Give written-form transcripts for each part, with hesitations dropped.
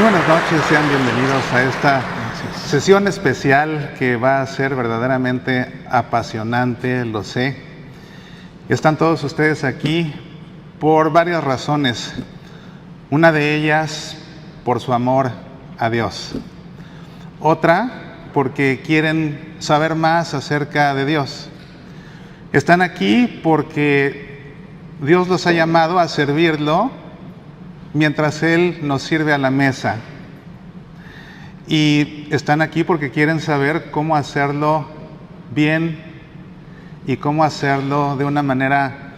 buenas noches, sean bienvenidos a esta sesión especial que va a ser verdaderamente apasionante, lo sé. Están todos ustedes aquí por varias razones. Una de ellas, por su amor a Dios. Otra, porque quieren saber más acerca de Dios. Están aquí porque Dios los ha llamado a servirlo mientras Él nos sirve a la mesa. Y están aquí porque quieren saber cómo hacerlo bien y cómo hacerlo de una manera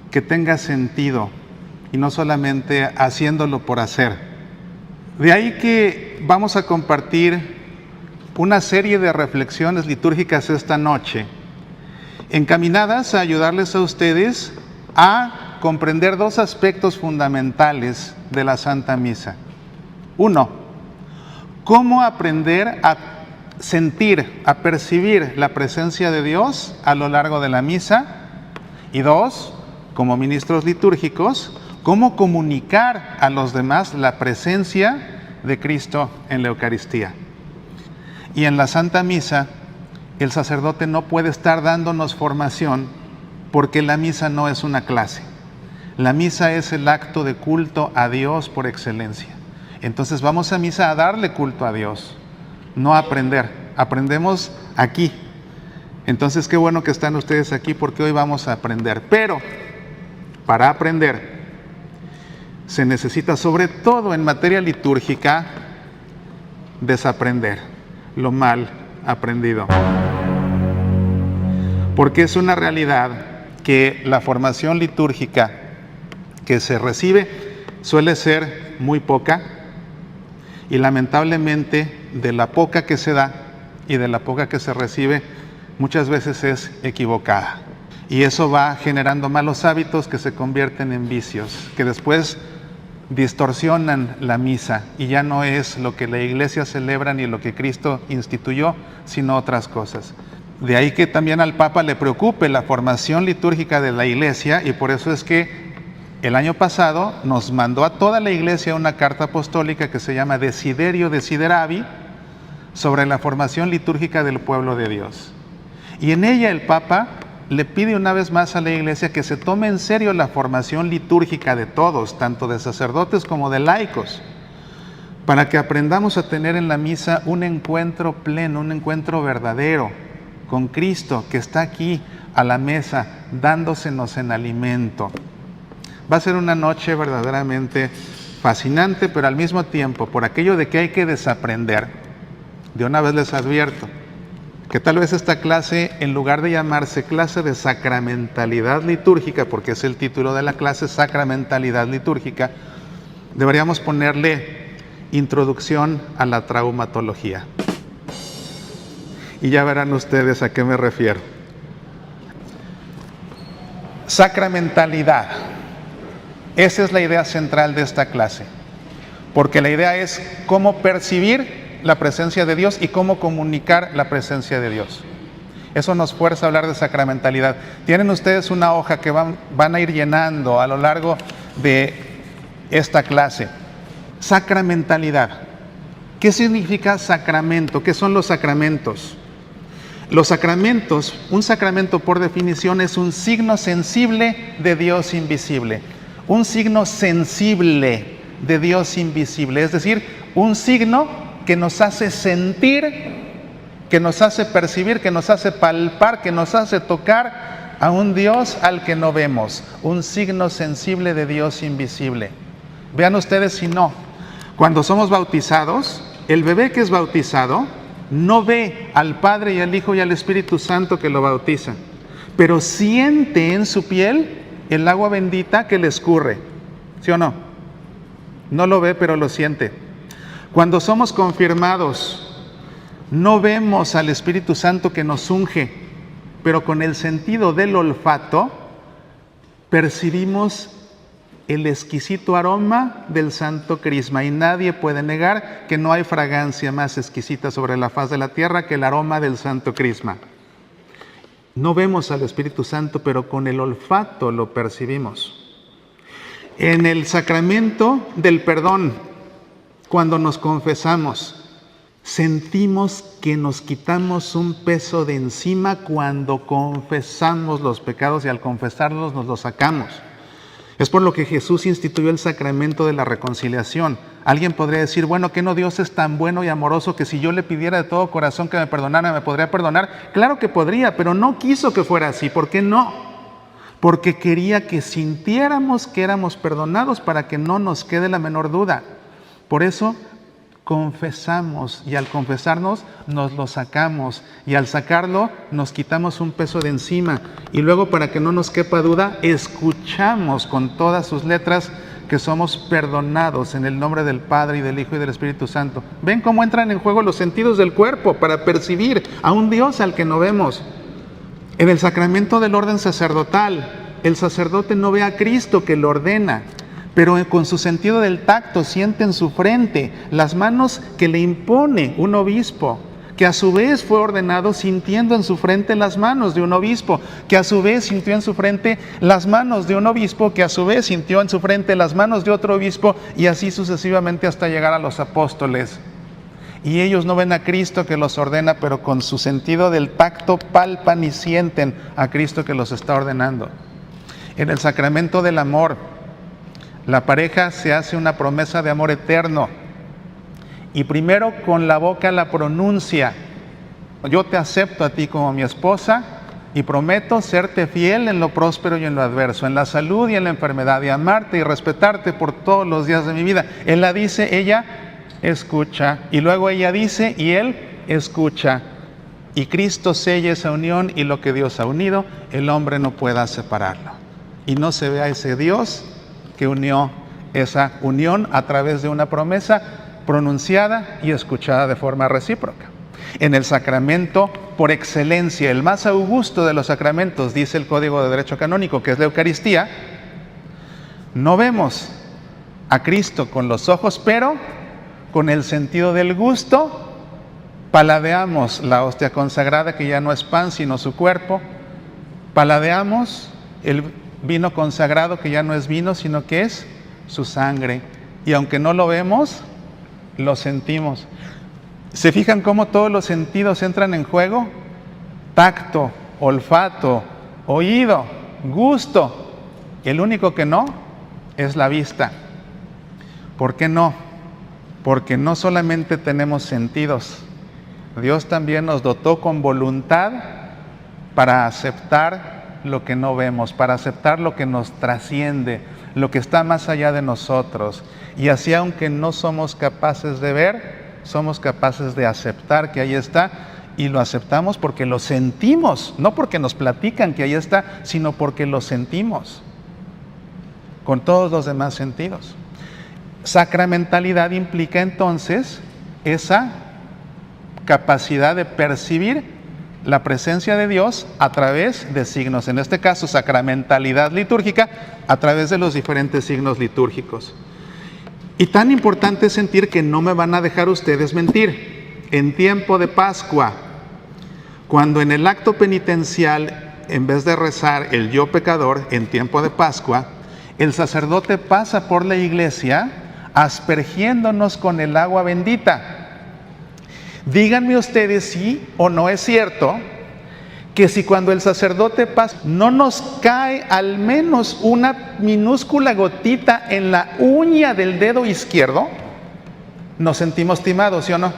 que tenga sentido y no solamente haciéndolo por hacer. De ahí que vamos a compartir una serie de reflexiones litúrgicas esta noche, encaminadas a ayudarles a ustedes a comprender dos aspectos fundamentales de la Santa Misa. Uno, cómo aprender a sentir, a percibir la presencia de Dios a lo largo de la misa. Y dos, como ministros litúrgicos, cómo comunicar a los demás la presencia de Cristo en la Eucaristía. Y en la Santa Misa, el sacerdote no puede estar dándonos formación porque la misa no es una clase. La misa es el acto de culto a Dios por excelencia. Entonces vamos a misa a darle culto a Dios, no a aprender. Aprendemos aquí. Entonces qué bueno que están ustedes aquí porque hoy vamos a aprender. Pero para aprender se necesita, sobre todo en materia litúrgica, desaprender lo mal aprendido. Porque es una realidad que la formación litúrgica que se recibe suele ser muy poca y lamentablemente de la poca que se da y de la poca que se recibe muchas veces es equivocada. Y eso va generando malos hábitos que se convierten en vicios, que después distorsionan la misa y ya no es lo que la Iglesia celebra ni lo que Cristo instituyó, sino otras cosas. De ahí que también al Papa le preocupe la formación litúrgica de la Iglesia y por eso es que el año pasado nos mandó a toda la Iglesia una carta apostólica que se llama Desiderio Desideravi sobre la formación litúrgica del pueblo de Dios. Y en ella el Papa le pide una vez más a la Iglesia que se tome en serio la formación litúrgica de todos, tanto de sacerdotes como de laicos, para que aprendamos a tener en la misa un encuentro pleno, un encuentro verdadero con Cristo que está aquí a la mesa dándosenos en alimento. Va a ser una noche verdaderamente fascinante, pero al mismo tiempo, por aquello de que hay que desaprender, de una vez les advierto que tal vez esta clase, en lugar de llamarse clase de sacramentalidad litúrgica, porque es el título de la clase, sacramentalidad litúrgica, deberíamos ponerle introducción a la traumatología. Y ya verán ustedes a qué me refiero. Sacramentalidad. Esa es la idea central de esta clase, porque la idea es cómo percibir la presencia de Dios y cómo comunicar la presencia de Dios. Eso nos fuerza a hablar de sacramentalidad. Tienen ustedes una hoja que van a ir llenando a lo largo de esta clase. Sacramentalidad. ¿Qué significa sacramento? ¿Qué son los sacramentos? Los sacramentos, un sacramento por definición es un signo sensible de Dios invisible. Un signo sensible de Dios invisible, es decir, un signo que nos hace sentir, que nos hace percibir, que nos hace palpar, que nos hace tocar a un Dios al que no vemos, un signo sensible de Dios invisible. Vean ustedes si no, cuando somos bautizados, el bebé que es bautizado no ve al Padre y al Hijo y al Espíritu Santo que lo bautizan, pero siente en su piel el agua bendita que le escurre, ¿sí o no? No lo ve, pero lo siente. Cuando somos confirmados, no vemos al Espíritu Santo que nos unge, pero con el sentido del olfato percibimos el exquisito aroma del Santo Crisma, y nadie puede negar que no hay fragancia más exquisita sobre la faz de la tierra que el aroma del Santo Crisma. No vemos al Espíritu Santo, pero con el olfato lo percibimos. En el sacramento del perdón, Cuando nos confesamos, sentimos que nos quitamos un peso de encima cuando confesamos los pecados y al confesarlos nos los sacamos. Es por lo que Jesús instituyó el sacramento de la reconciliación. Alguien podría decir, bueno, ¿qué no Dios es tan bueno y amoroso que si yo le pidiera de todo corazón que me perdonara, me podría perdonar? Claro que podría, pero no quiso que fuera así. ¿Por qué no? Porque quería que sintiéramos que éramos perdonados para que no nos quede la menor duda. Por eso confesamos, y al confesarnos nos lo sacamos, y al sacarlo nos quitamos un peso de encima, y luego, para que no nos quepa duda, escuchamos con todas sus letras que somos perdonados en el nombre del Padre y del Hijo y del Espíritu Santo. ¿Ven cómo entran en juego los sentidos del cuerpo para percibir a un Dios al que no vemos? En el sacramento del orden sacerdotal, el sacerdote no ve a Cristo que lo ordena, pero con su sentido del tacto siente en su frente las manos que le impone un obispo, que a su vez fue ordenado sintiendo en su frente las manos de un obispo, que a su vez sintió en su frente las manos de un obispo, que a su vez sintió en su frente las manos de otro obispo, y así sucesivamente hasta llegar a los apóstoles. Y ellos no ven a Cristo que los ordena, pero con su sentido del tacto palpan y sienten a Cristo que los está ordenando. En el sacramento del amor, la pareja se hace una promesa de amor eterno y primero con la boca la pronuncia. Yo te acepto a ti como mi esposa y prometo serte fiel en lo próspero y en lo adverso, en la salud y en la enfermedad, y amarte y respetarte por todos los días de mi vida. Él la dice, ella escucha, y luego ella dice y él escucha. Y Cristo sella esa unión, y lo que Dios ha unido, el hombre no pueda separarlo. Y no se vea ese Dios que unió esa unión a través de una promesa pronunciada y escuchada de forma recíproca. En el sacramento por excelencia, el más augusto de los sacramentos, dice el Código de Derecho Canónico, que es la Eucaristía, no vemos a Cristo con los ojos, pero con el sentido del gusto paladeamos la hostia consagrada, que ya no es pan sino su cuerpo, paladeamos el vino consagrado, que ya no es vino, sino que es su sangre. Y aunque no lo vemos, lo sentimos. ¿Se fijan cómo todos los sentidos entran en juego? Tacto, olfato, oído, gusto. El único que no es la vista. ¿Por qué no? Porque no solamente tenemos sentidos. Dios también nos dotó con voluntad para aceptar lo que no vemos, para aceptar lo que nos trasciende, lo que está más allá de nosotros. Y así, aunque no somos capaces de ver, somos capaces de aceptar que ahí está, y lo aceptamos porque lo sentimos, no porque nos platican que ahí está, sino porque lo sentimos con todos los demás sentidos. Sacramentalidad implica entonces esa capacidad de percibir la presencia de Dios a través de signos, en este caso sacramentalidad litúrgica, a través de los diferentes signos litúrgicos. Y tan importante es sentir que no me van a dejar ustedes mentir. En tiempo de Pascua, cuando en el acto penitencial, en vez de rezar el yo pecador, en tiempo de Pascua, el sacerdote pasa por la iglesia aspergiéndonos con el agua bendita. Díganme ustedes si o no es cierto que si cuando el sacerdote pasa no nos cae al menos una minúscula gotita en la uña del dedo izquierdo, nos sentimos timados, ¿sí o no?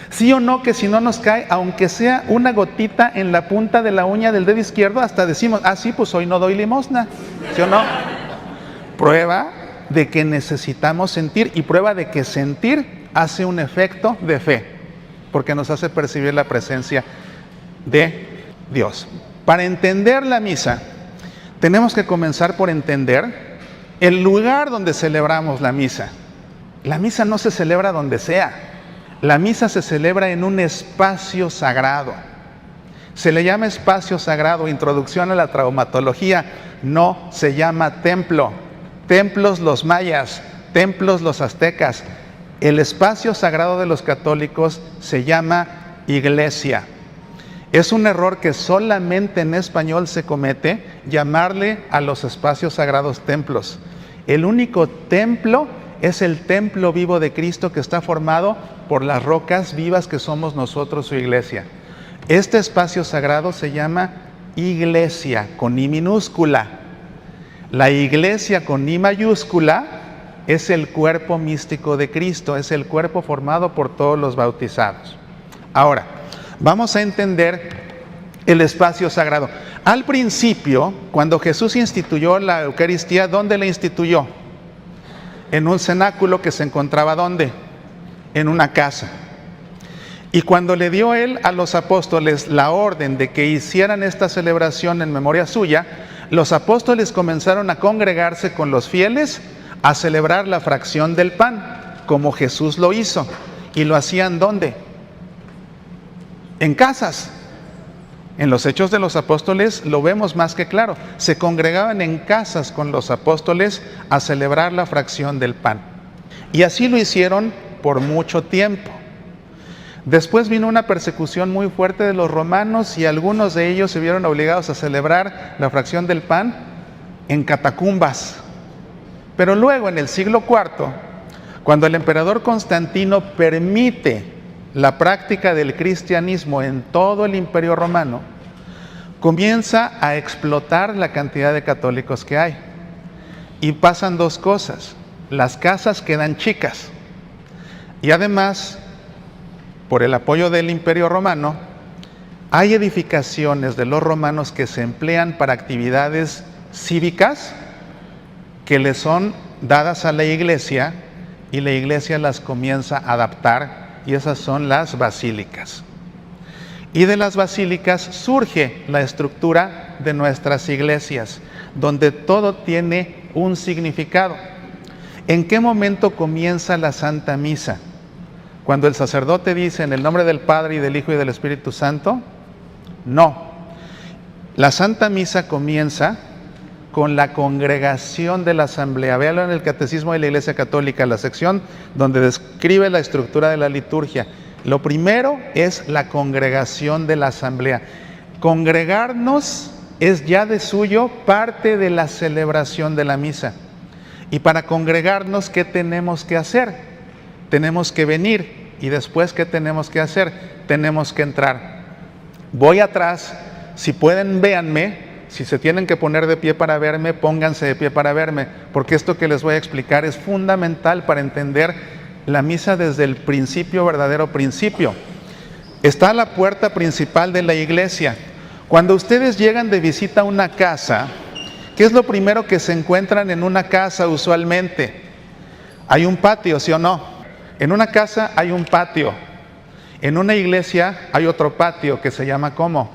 ¿Sí o no que si no nos cae, aunque sea una gotita en la punta de la uña del dedo izquierdo, hasta decimos, ah sí, pues hoy no doy limosna, ¿sí o no? Prueba de que necesitamos sentir, y prueba de que sentir hace un efecto de fe, porque nos hace percibir la presencia de Dios. Para entender la misa, tenemos que comenzar por entender el lugar donde celebramos la misa. La misa no se celebra donde sea. La misa se celebra en un espacio sagrado. Se le llama espacio sagrado, introducción a la traumatología, no se llama templo. Templos los mayas, templos los aztecas. El espacio sagrado de los católicos se llama iglesia. Es un error que solamente en español se comete, llamarle a los espacios sagrados templos. El único templo es el templo vivo de Cristo que está formado por las rocas vivas que somos nosotros, su iglesia. Este espacio sagrado se llama iglesia, con I minúscula. La iglesia con I mayúscula es el cuerpo místico de Cristo, es el cuerpo formado por todos los bautizados. Ahora, vamos a entender el espacio sagrado. Al principio, cuando Jesús instituyó la Eucaristía, ¿dónde la instituyó? En un cenáculo que se encontraba ¿dónde? En una casa. Y cuando le dio él a los apóstoles la orden de que hicieran esta celebración en memoria suya, los apóstoles comenzaron a congregarse con los fieles a celebrar la fracción del pan, como Jesús lo hizo. ¿Y lo hacían dónde? En casas. En los Hechos de los Apóstoles lo vemos más que claro. Se congregaban en casas con los apóstoles a celebrar la fracción del pan. Y así lo hicieron por mucho tiempo. Después vino una persecución muy fuerte de los romanos y algunos de ellos se vieron obligados a celebrar la fracción del pan en catacumbas. Pero luego, en el siglo IV, cuando el emperador Constantino permite la práctica del cristianismo en todo el Imperio Romano, comienza a explotar la cantidad de católicos que hay. Y pasan dos cosas: las casas quedan chicas y además, por el apoyo del Imperio Romano, hay edificaciones de los romanos que se emplean para actividades cívicas que le son dadas a la iglesia y la iglesia las comienza a adaptar, y esas son las basílicas. Y de las basílicas surge la estructura de nuestras iglesias, donde todo tiene un significado. ¿En qué momento comienza la Santa Misa? Cuando el sacerdote dice en el nombre del Padre y del Hijo y del Espíritu Santo. No. La Santa Misa comienza con la congregación de la asamblea. Véanlo en el Catecismo de la Iglesia Católica, la sección donde describe la estructura de la liturgia. Lo primero es la congregación de la asamblea. Congregarnos es ya de suyo parte de la celebración de la misa. Y para congregarnos, ¿qué tenemos que hacer? Tenemos que venir. Y después, ¿qué tenemos que hacer? Tenemos que entrar. Voy atrás, si pueden, véanme. Si se tienen que poner de pie para verme, pónganse de pie para verme, porque esto que les voy a explicar es fundamental para entender la misa desde el principio, verdadero principio. Está la puerta principal de la iglesia. Cuando ustedes llegan de visita a una casa, ¿qué es lo primero que se encuentran en una casa usualmente? Hay un patio, ¿sí o no? En una casa hay un patio. En una iglesia hay otro patio que se llama ¿cómo?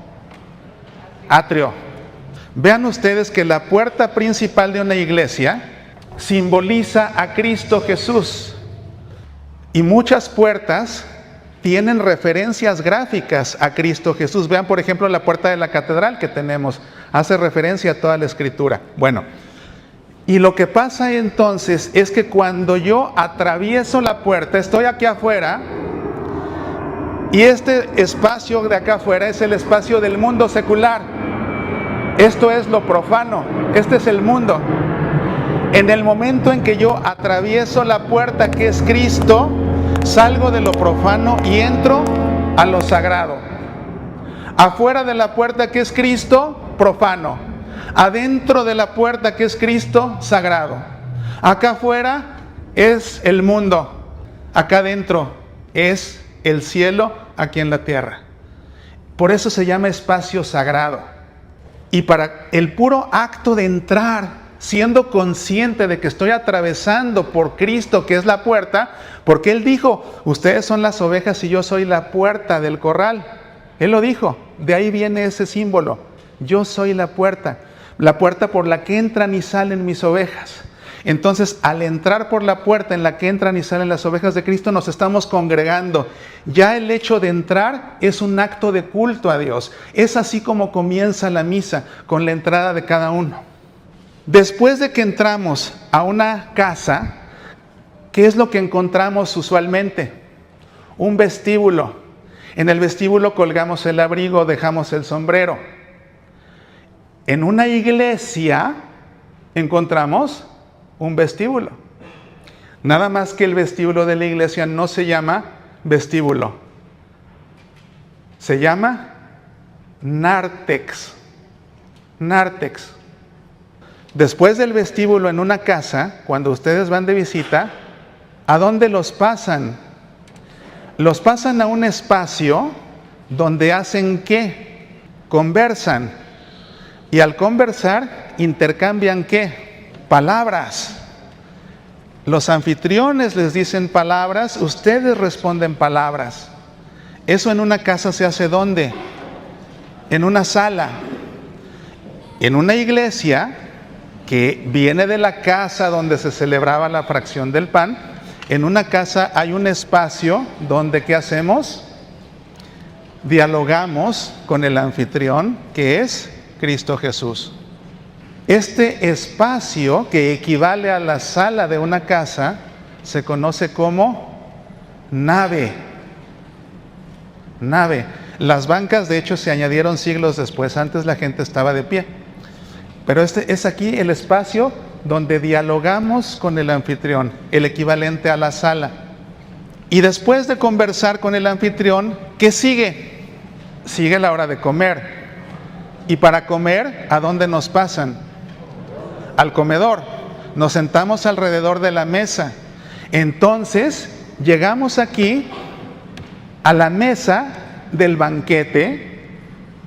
Atrio. Vean ustedes que la puerta principal de una iglesia simboliza a Cristo Jesús. Y muchas puertas tienen referencias gráficas a Cristo Jesús. Vean, por ejemplo, la puerta de la catedral que tenemos. Hace referencia a toda la Escritura. Bueno, y lo que pasa entonces es que cuando yo atravieso la puerta, estoy aquí afuera, y este espacio de acá afuera es el espacio del mundo secular. Esto es lo profano, este es el mundo. En el momento en que yo atravieso la puerta que es Cristo, salgo de lo profano y entro a lo sagrado. Afuera de la puerta que es Cristo, profano. Adentro de la puerta que es Cristo, sagrado. Acá afuera es el mundo, acá adentro es el cielo, aquí en la tierra. Por eso se llama espacio sagrado. Y para el puro acto de entrar, siendo consciente de que estoy atravesando por Cristo, que es la puerta, porque Él dijo, ustedes son las ovejas y yo soy la puerta del corral. Él lo dijo, de ahí viene ese símbolo. Yo soy la puerta por la que entran y salen mis ovejas. Entonces, al entrar por la puerta en la que entran y salen las ovejas de Cristo, nos estamos congregando. Ya el hecho de entrar es un acto de culto a Dios. Es así como comienza la misa, con la entrada de cada uno. Después de que entramos a una casa, ¿qué es lo que encontramos usualmente? Un vestíbulo. En el vestíbulo colgamos el abrigo, dejamos el sombrero. En una iglesia encontramos un vestíbulo. Nada más que el vestíbulo de la iglesia no se llama vestíbulo, se llama nártex. Nártex. Después del vestíbulo en una casa, cuando ustedes van de visita, ¿a dónde los pasan? Los pasan a un espacio donde hacen ¿qué? Conversan. Y al conversar, intercambian ¿qué? Palabras. Los anfitriones les dicen palabras, ustedes responden palabras. Eso en una casa se hace ¿dónde? En una sala. En una iglesia que viene de la casa donde se celebraba la fracción del pan, en una casa hay un espacio donde ¿qué hacemos? Dialogamos con el anfitrión, que es Cristo Jesús. Este espacio, que equivale a la sala de una casa, se conoce como nave. Nave. Las bancas, de hecho, se añadieron siglos después. Antes la gente estaba de pie. Pero este es aquí el espacio donde dialogamos con el anfitrión, el equivalente a la sala. Y después de conversar con el anfitrión, ¿qué sigue? Sigue la hora de comer. Y para comer, ¿a dónde nos pasan? Al comedor. Nos sentamos alrededor de la mesa. Entonces, llegamos aquí a la mesa del banquete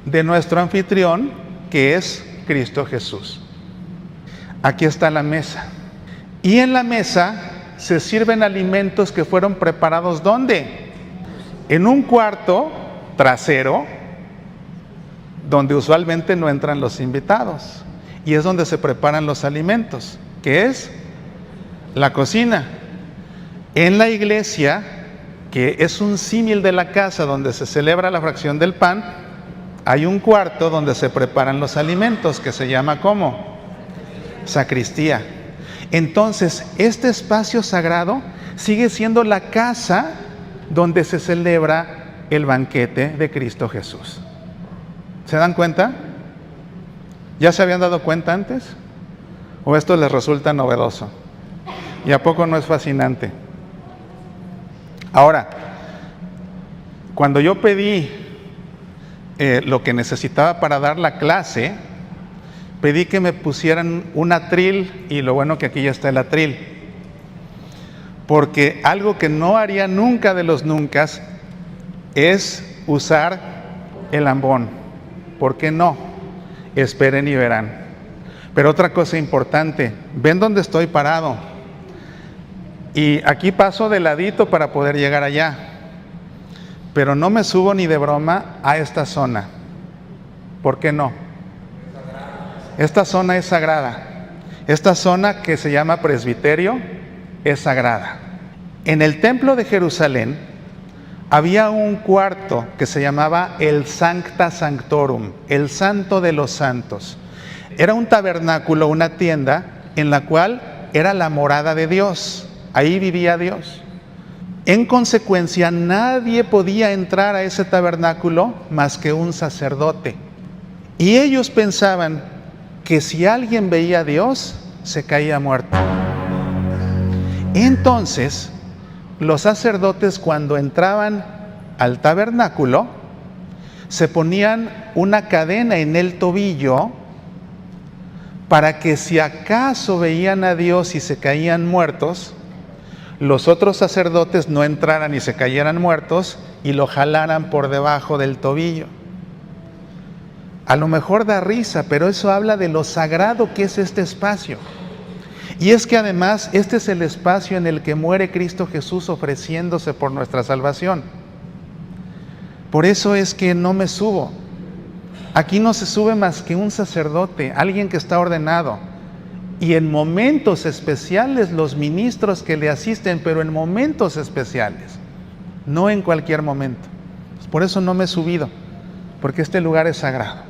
de nuestro anfitrión, que es Cristo Jesús. Aquí está la mesa. Y en la mesa se sirven alimentos que fueron preparados ¿dónde? En un cuarto trasero, donde usualmente no entran los invitados. Y es donde se preparan los alimentos, que es la cocina. En la iglesia, que es un símil de la casa donde se celebra la fracción del pan, hay un cuarto donde se preparan los alimentos, que se llama ¿cómo? Sacristía. Entonces, este espacio sagrado sigue siendo la casa donde se celebra el banquete de Cristo Jesús. ¿Se dan cuenta? ¿Ya se habían dado cuenta antes? ¿O esto les resulta novedoso? ¿Y a poco no es fascinante? Ahora, cuando yo pedí lo que necesitaba para dar la clase, pedí que me pusieran un atril, y lo bueno que aquí ya está el atril, porque algo que no haría nunca de los nuncas es usar el ambón. ¿Por qué no? Esperen y verán. Pero otra cosa importante, ven dónde estoy parado, y aquí paso de ladito para poder llegar allá, pero no me subo ni de broma a esta zona. ¿Por qué no? Esta zona es sagrada. Esta zona, que se llama presbiterio, es sagrada. En el templo de Jerusalén había un cuarto que se llamaba el Sancta Sanctorum, el Santo de los Santos. Era un tabernáculo, una tienda, en la cual era la morada de Dios. Ahí vivía Dios. En consecuencia, nadie podía entrar a ese tabernáculo más que un sacerdote. Y ellos pensaban que si alguien veía a Dios, se caía muerto. Entonces, los sacerdotes, cuando entraban al tabernáculo, se ponían una cadena en el tobillo para que si acaso veían a Dios y se caían muertos, los otros sacerdotes no entraran y se cayeran muertos y lo jalaran por debajo del tobillo. A lo mejor da risa, pero eso habla de lo sagrado que es este espacio. Y es que además este es el espacio en el que muere Cristo Jesús ofreciéndose por nuestra salvación. Por eso es que no me subo. Aquí no se sube más que un sacerdote, alguien que está ordenado. Y en momentos especiales los ministros que le asisten, pero en momentos especiales, no en cualquier momento. Por eso no me he subido, porque este lugar es sagrado.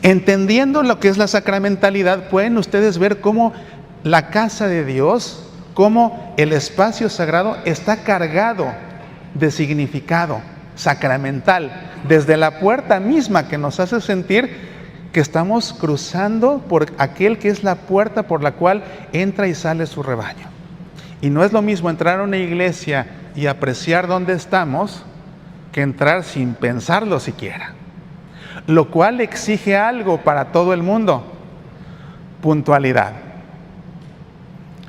Entendiendo lo que es la sacramentalidad, pueden ustedes ver cómo la casa de Dios, cómo el espacio sagrado está cargado de significado sacramental, desde la puerta misma, que nos hace sentir que estamos cruzando por aquel que es la puerta por la cual entra y sale su rebaño. Y no es lo mismo entrar a una iglesia y apreciar dónde estamos que entrar sin pensarlo siquiera. Lo cual exige algo para todo el mundo: puntualidad.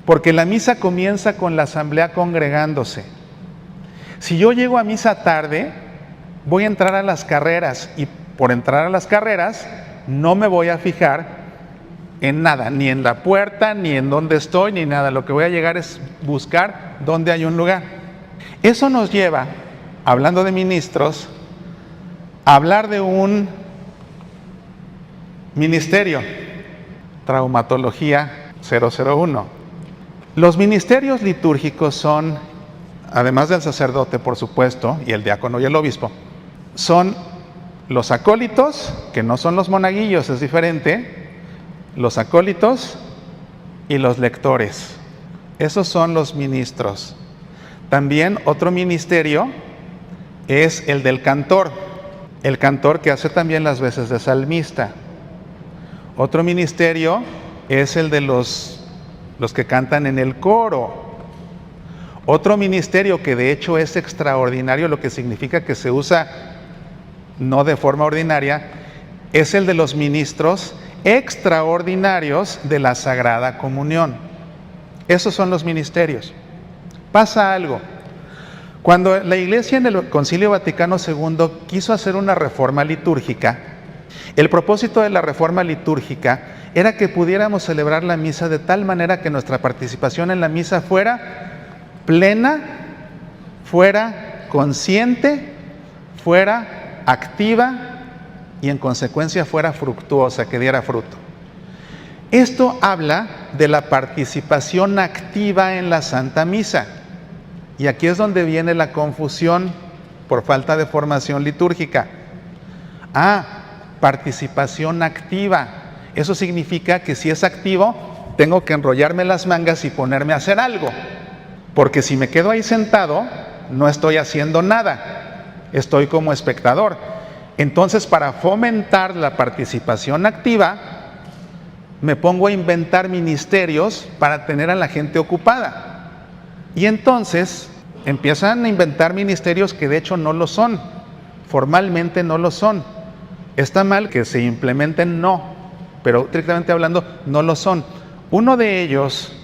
Porque la misa comienza con la asamblea congregándose. Si yo llego a misa tarde, voy a entrar a las carreras, y por entrar a las carreras no me voy a fijar en nada, ni en la puerta, ni en dónde estoy, ni nada. Lo que voy a llegar es buscar dónde hay un lugar. Eso nos lleva, hablando de ministros, a hablar de un ministerio, Traumatología 001. Los ministerios litúrgicos son, además del sacerdote, por supuesto, y el diácono y el obispo, son los acólitos, que no son los monaguillos, es diferente, los acólitos y los lectores. Esos son los ministros. También otro ministerio es el del cantor, el cantor que hace también las veces de salmista. Otro ministerio es el de los que cantan en el coro. Otro ministerio que de hecho es extraordinario, lo que significa que se usa no de forma ordinaria, es el de los ministros extraordinarios de la Sagrada Comunión. Esos son los ministerios. Pasa algo. Cuando la Iglesia en el Concilio Vaticano II quiso hacer una reforma litúrgica, el propósito de la reforma litúrgica era que pudiéramos celebrar la misa de tal manera que nuestra participación en la misa fuera plena, fuera consciente, fuera activa y en consecuencia fuera fructuosa, que diera fruto. Esto habla de la participación activa en la Santa Misa. Y aquí es donde viene la confusión por falta de formación litúrgica. Participación activa. Eso significa que si es activo, tengo que enrollarme las mangas y ponerme a hacer algo. Porque si me quedo ahí sentado, no estoy haciendo nada. Estoy como espectador. Entonces, para fomentar la participación activa, me pongo a inventar ministerios para tener a la gente ocupada. Y entonces empiezan a inventar ministerios que de hecho no lo son, formalmente no lo son. Está mal que se implementen, no, pero estrictamente hablando no lo son. Uno de ellos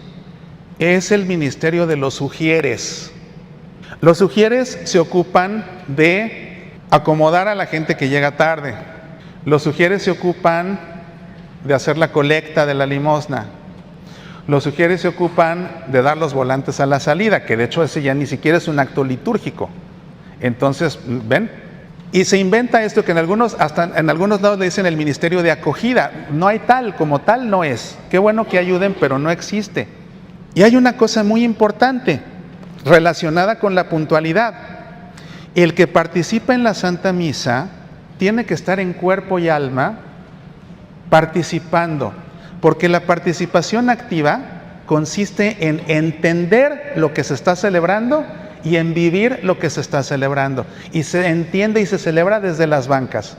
es el ministerio de los ujieres. Los ujieres se ocupan de acomodar a la gente que llega tarde. Los ujieres se ocupan de hacer la colecta de la limosna. Los ujieres se ocupan de dar los volantes a la salida, que de hecho ese ya ni siquiera es un acto litúrgico. Entonces, ¿ven? Y se inventa esto que hasta en algunos lados le dicen el ministerio de acogida. No hay tal, como tal no es. Qué bueno que ayuden, pero no existe. Y hay una cosa muy importante relacionada con la puntualidad. El que participa en la Santa Misa tiene que estar en cuerpo y alma participando, porque la participación activa consiste en entender lo que se está celebrando y en vivir lo que se está celebrando. Y se entiende y se celebra desde las bancas,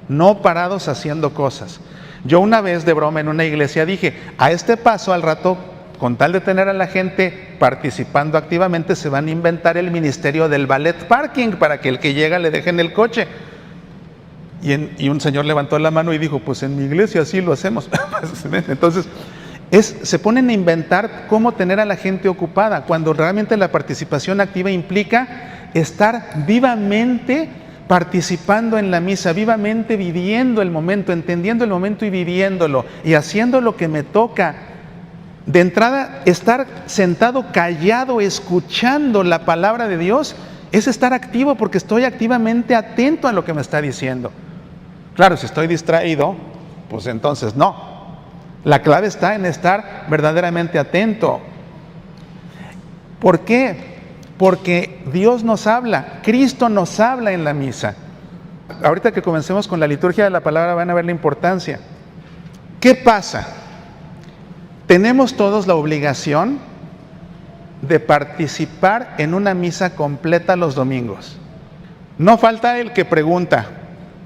no parados haciendo cosas. Yo una vez de broma en una iglesia dije, a este paso al rato, con tal de tener a la gente participando activamente, se van a inventar el ministerio del valet parking para que el que llega le dejen el coche. Y un señor levantó la mano y dijo, pues en mi iglesia así lo hacemos. Entonces, se ponen a inventar cómo tener a la gente ocupada, cuando realmente la participación activa implica estar vivamente participando en la misa, vivamente viviendo el momento, entendiendo el momento y viviéndolo, y haciendo lo que me toca. De entrada, estar sentado callado, escuchando la palabra de Dios, es estar activo porque estoy activamente atento a lo que me está diciendo. Claro, si estoy distraído, pues entonces no. La clave está en estar verdaderamente atento. ¿Por qué? Porque Dios nos habla, Cristo nos habla en la misa. Ahorita que comencemos con la liturgia de la palabra van a ver la importancia. ¿Qué pasa? Tenemos todos la obligación de participar en una misa completa los domingos. No falta el que pregunta,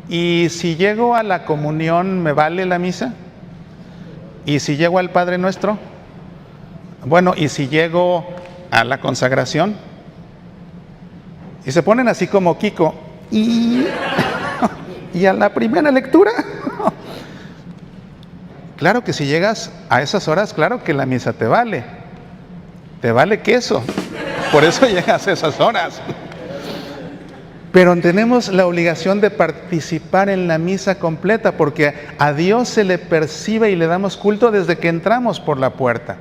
¿y si llego a la comunión me vale la misa? ¿Y si llego al Padre Nuestro? Bueno, ¿y si llego a la consagración y se ponen así como Kiko y a la primera lectura. Claro que si llegas a esas horas, claro que la misa te vale queso, por eso llegas a esas horas. Pero tenemos la obligación de participar en la misa completa, porque a Dios se le percibe y le damos culto desde que entramos por la puerta.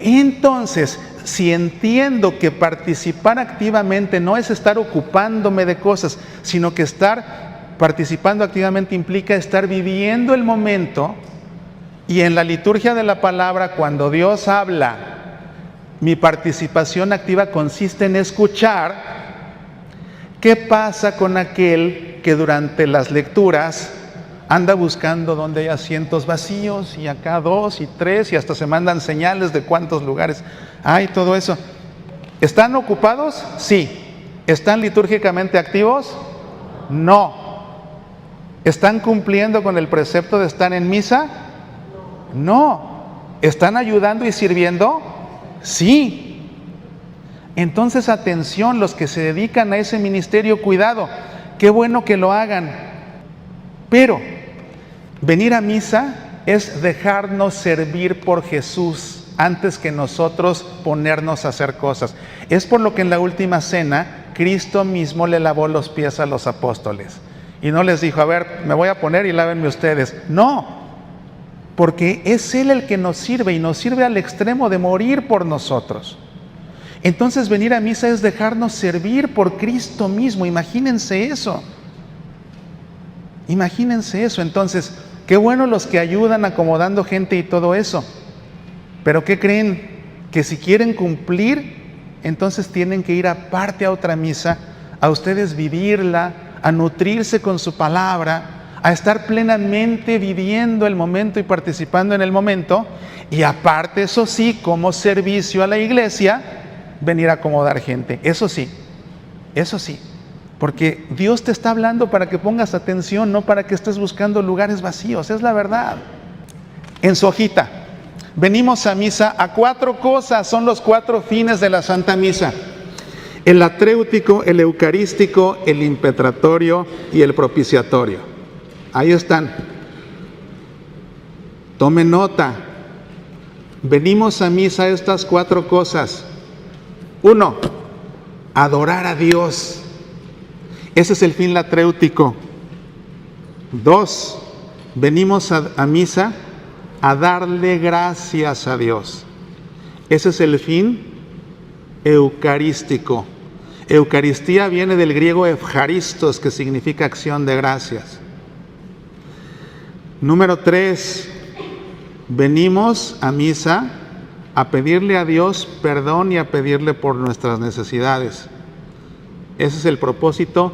Entonces, si entiendo que participar activamente no es estar ocupándome de cosas, sino que estar participando activamente implica estar viviendo el momento, y en la liturgia de la palabra, cuando Dios habla, mi participación activa consiste en escuchar. ¿Qué pasa con aquel que durante las lecturas anda buscando donde hay asientos vacíos y acá 2 y 3 y hasta se mandan señales de cuántos lugares hay, todo eso? ¿Están ocupados? Sí. ¿Están litúrgicamente activos? No. ¿Están cumpliendo con el precepto de estar en misa? No. ¿Están ayudando y sirviendo? Sí. Entonces, atención, los que se dedican a ese ministerio, cuidado, qué bueno que lo hagan, pero venir a misa es dejarnos servir por Jesús antes que nosotros ponernos a hacer cosas. Es por lo que en la última cena, Cristo mismo le lavó los pies a los apóstoles y no les dijo, a ver, me voy a poner y lávenme ustedes. No, porque es Él el que nos sirve y nos sirve al extremo de morir por nosotros. Entonces venir a misa es dejarnos servir por Cristo mismo. Imagínense eso. Imagínense eso. Entonces, qué bueno los que ayudan acomodando gente y todo eso. Pero ¿qué creen? Que si quieren cumplir, entonces tienen que ir aparte a otra misa, a ustedes vivirla, a nutrirse con su palabra, a estar plenamente viviendo el momento y participando en el momento. Y aparte, eso sí, como servicio a la iglesia, venir a acomodar gente. Eso sí, porque Dios te está hablando para que pongas atención, no para que estés buscando lugares vacíos, es la verdad. En su hojita, venimos a misa a 4 cosas, son los 4 fines de la Santa Misa: el atréutico, el eucarístico, el impetratorio y el propiciatorio. Ahí están. Tomen nota. Venimos a misa a estas 4 cosas. 1, adorar a Dios. Ese es el fin latréutico. 2, venimos a misa a darle gracias a Dios. Ese es el fin eucarístico. Eucaristía viene del griego evcharistos, que significa acción de gracias. Número 3, venimos a misa a pedirle a Dios perdón y a pedirle por nuestras necesidades. Ese es el propósito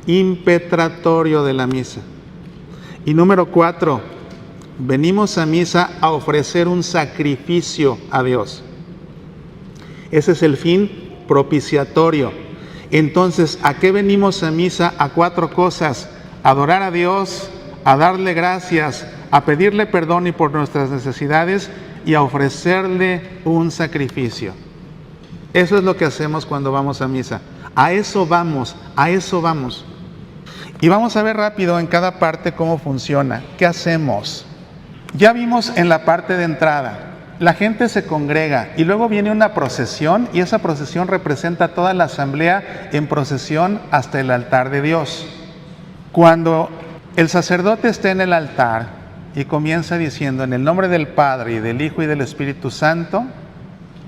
impetratorio de la misa. Y número 4, venimos a misa a ofrecer un sacrificio a Dios. Ese es el fin propiciatorio. Entonces, ¿a qué venimos a misa? A 4 cosas: adorar a Dios, a darle gracias, a pedirle perdón y por nuestras necesidades, y a ofrecerle un sacrificio. Eso es lo que hacemos cuando vamos a misa. A eso vamos. Y vamos a ver rápido en cada parte cómo funciona. ¿Qué hacemos? Ya vimos en la parte de entrada, la gente se congrega y luego viene una procesión, y esa procesión representa a toda la asamblea en procesión hasta el altar de Dios. Cuando el sacerdote esté en el altar y comienza diciendo en el nombre del Padre y del Hijo y del Espíritu Santo,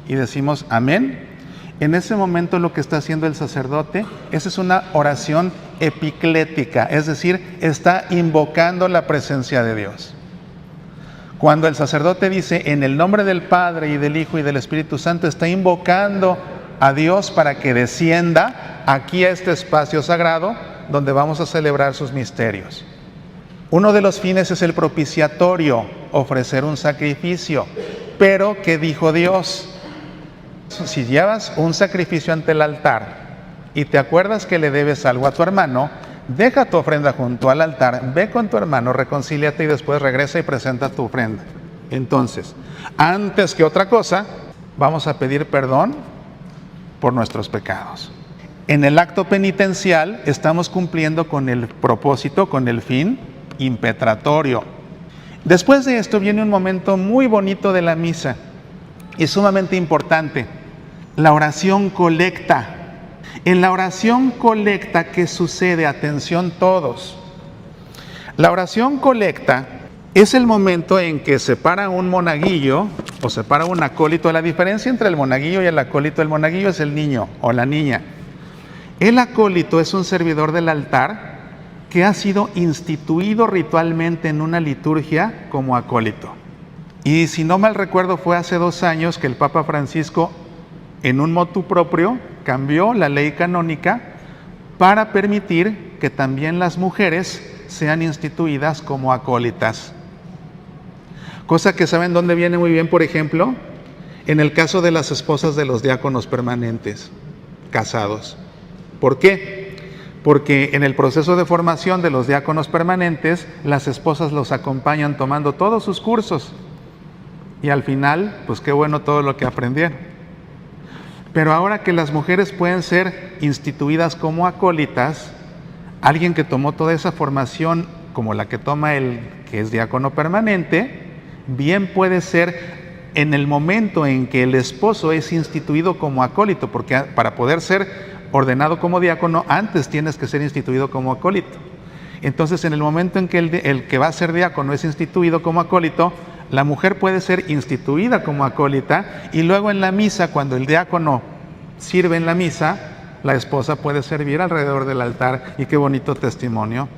y decimos amén, en ese momento lo que está haciendo el sacerdote, esa es una oración epiclética, es decir, está invocando la presencia de Dios. Cuando el sacerdote dice en el nombre del Padre y del Hijo y del Espíritu Santo, está invocando a Dios para que descienda aquí a este espacio sagrado donde vamos a celebrar sus misterios. Uno de los fines es el propiciatorio, ofrecer un sacrificio. Pero, ¿qué dijo Dios? Si llevas un sacrificio ante el altar y te acuerdas que le debes algo a tu hermano, deja tu ofrenda junto al altar, ve con tu hermano, reconcíliate y después regresa y presenta tu ofrenda. Entonces, antes que otra cosa, vamos a pedir perdón por nuestros pecados. En el acto penitencial estamos cumpliendo con el propósito, con el fin impetratorio. Después de esto viene un momento muy bonito de la misa y sumamente importante, la oración colecta. En la oración colecta, ¿qué sucede? Atención todos. La oración colecta es el momento en que se para un monaguillo o se para un acólito. La diferencia entre el monaguillo y el monaguillo es el niño o la niña. El acólito es un servidor del altar que ha sido instituido ritualmente en una liturgia como acólito. Y si no mal recuerdo, fue hace 2 años que el Papa Francisco, en un motu proprio, cambió la ley canónica para permitir que también las mujeres sean instituidas como acólitas. Cosa que saben dónde viene muy bien, por ejemplo, en el caso de las esposas de los diáconos permanentes, casados. ¿Por qué? Porque en el proceso de formación de los diáconos permanentes, las esposas los acompañan tomando todos sus cursos. Y al final, pues qué bueno todo lo que aprendieron. Pero ahora que las mujeres pueden ser instituidas como acólitas, alguien que tomó toda esa formación, como la que toma el que es diácono permanente, bien puede ser en el momento en que el esposo es instituido como acólito, porque para poder ser ordenado como diácono, antes tienes que ser instituido como acólito. Entonces, en el momento en que el que va a ser diácono es instituido como acólito, la mujer puede ser instituida como acólita, y luego en la misa, cuando el diácono sirve en la misa, la esposa puede servir alrededor del altar. Y qué bonito testimonio.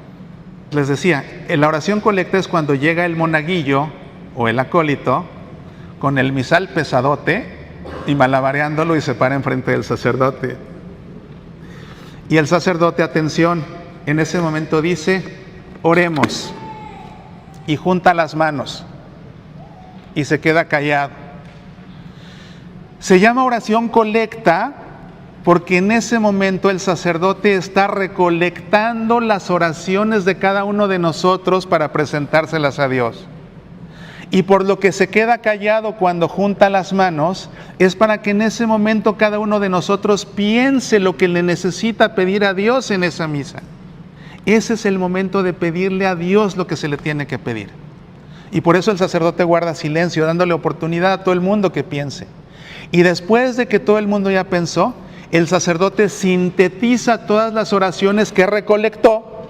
Les decía, en la oración colecta es cuando llega el monaguillo o el acólito con el misal pesadote y malabareándolo y se para enfrente del sacerdote. Y el sacerdote, atención, en ese momento dice, oremos, y junta las manos y se queda callado. Se llama oración colecta porque en ese momento el sacerdote está recolectando las oraciones de cada uno de nosotros para presentárselas a Dios. Y por lo que se queda callado cuando junta las manos, es para que en ese momento cada uno de nosotros piense lo que le necesita pedir a Dios en esa misa. Ese es el momento de pedirle a Dios lo que se le tiene que pedir. Y por eso el sacerdote guarda silencio, dándole oportunidad a todo el mundo que piense. Y después de que todo el mundo ya pensó, el sacerdote sintetiza todas las oraciones que recolectó,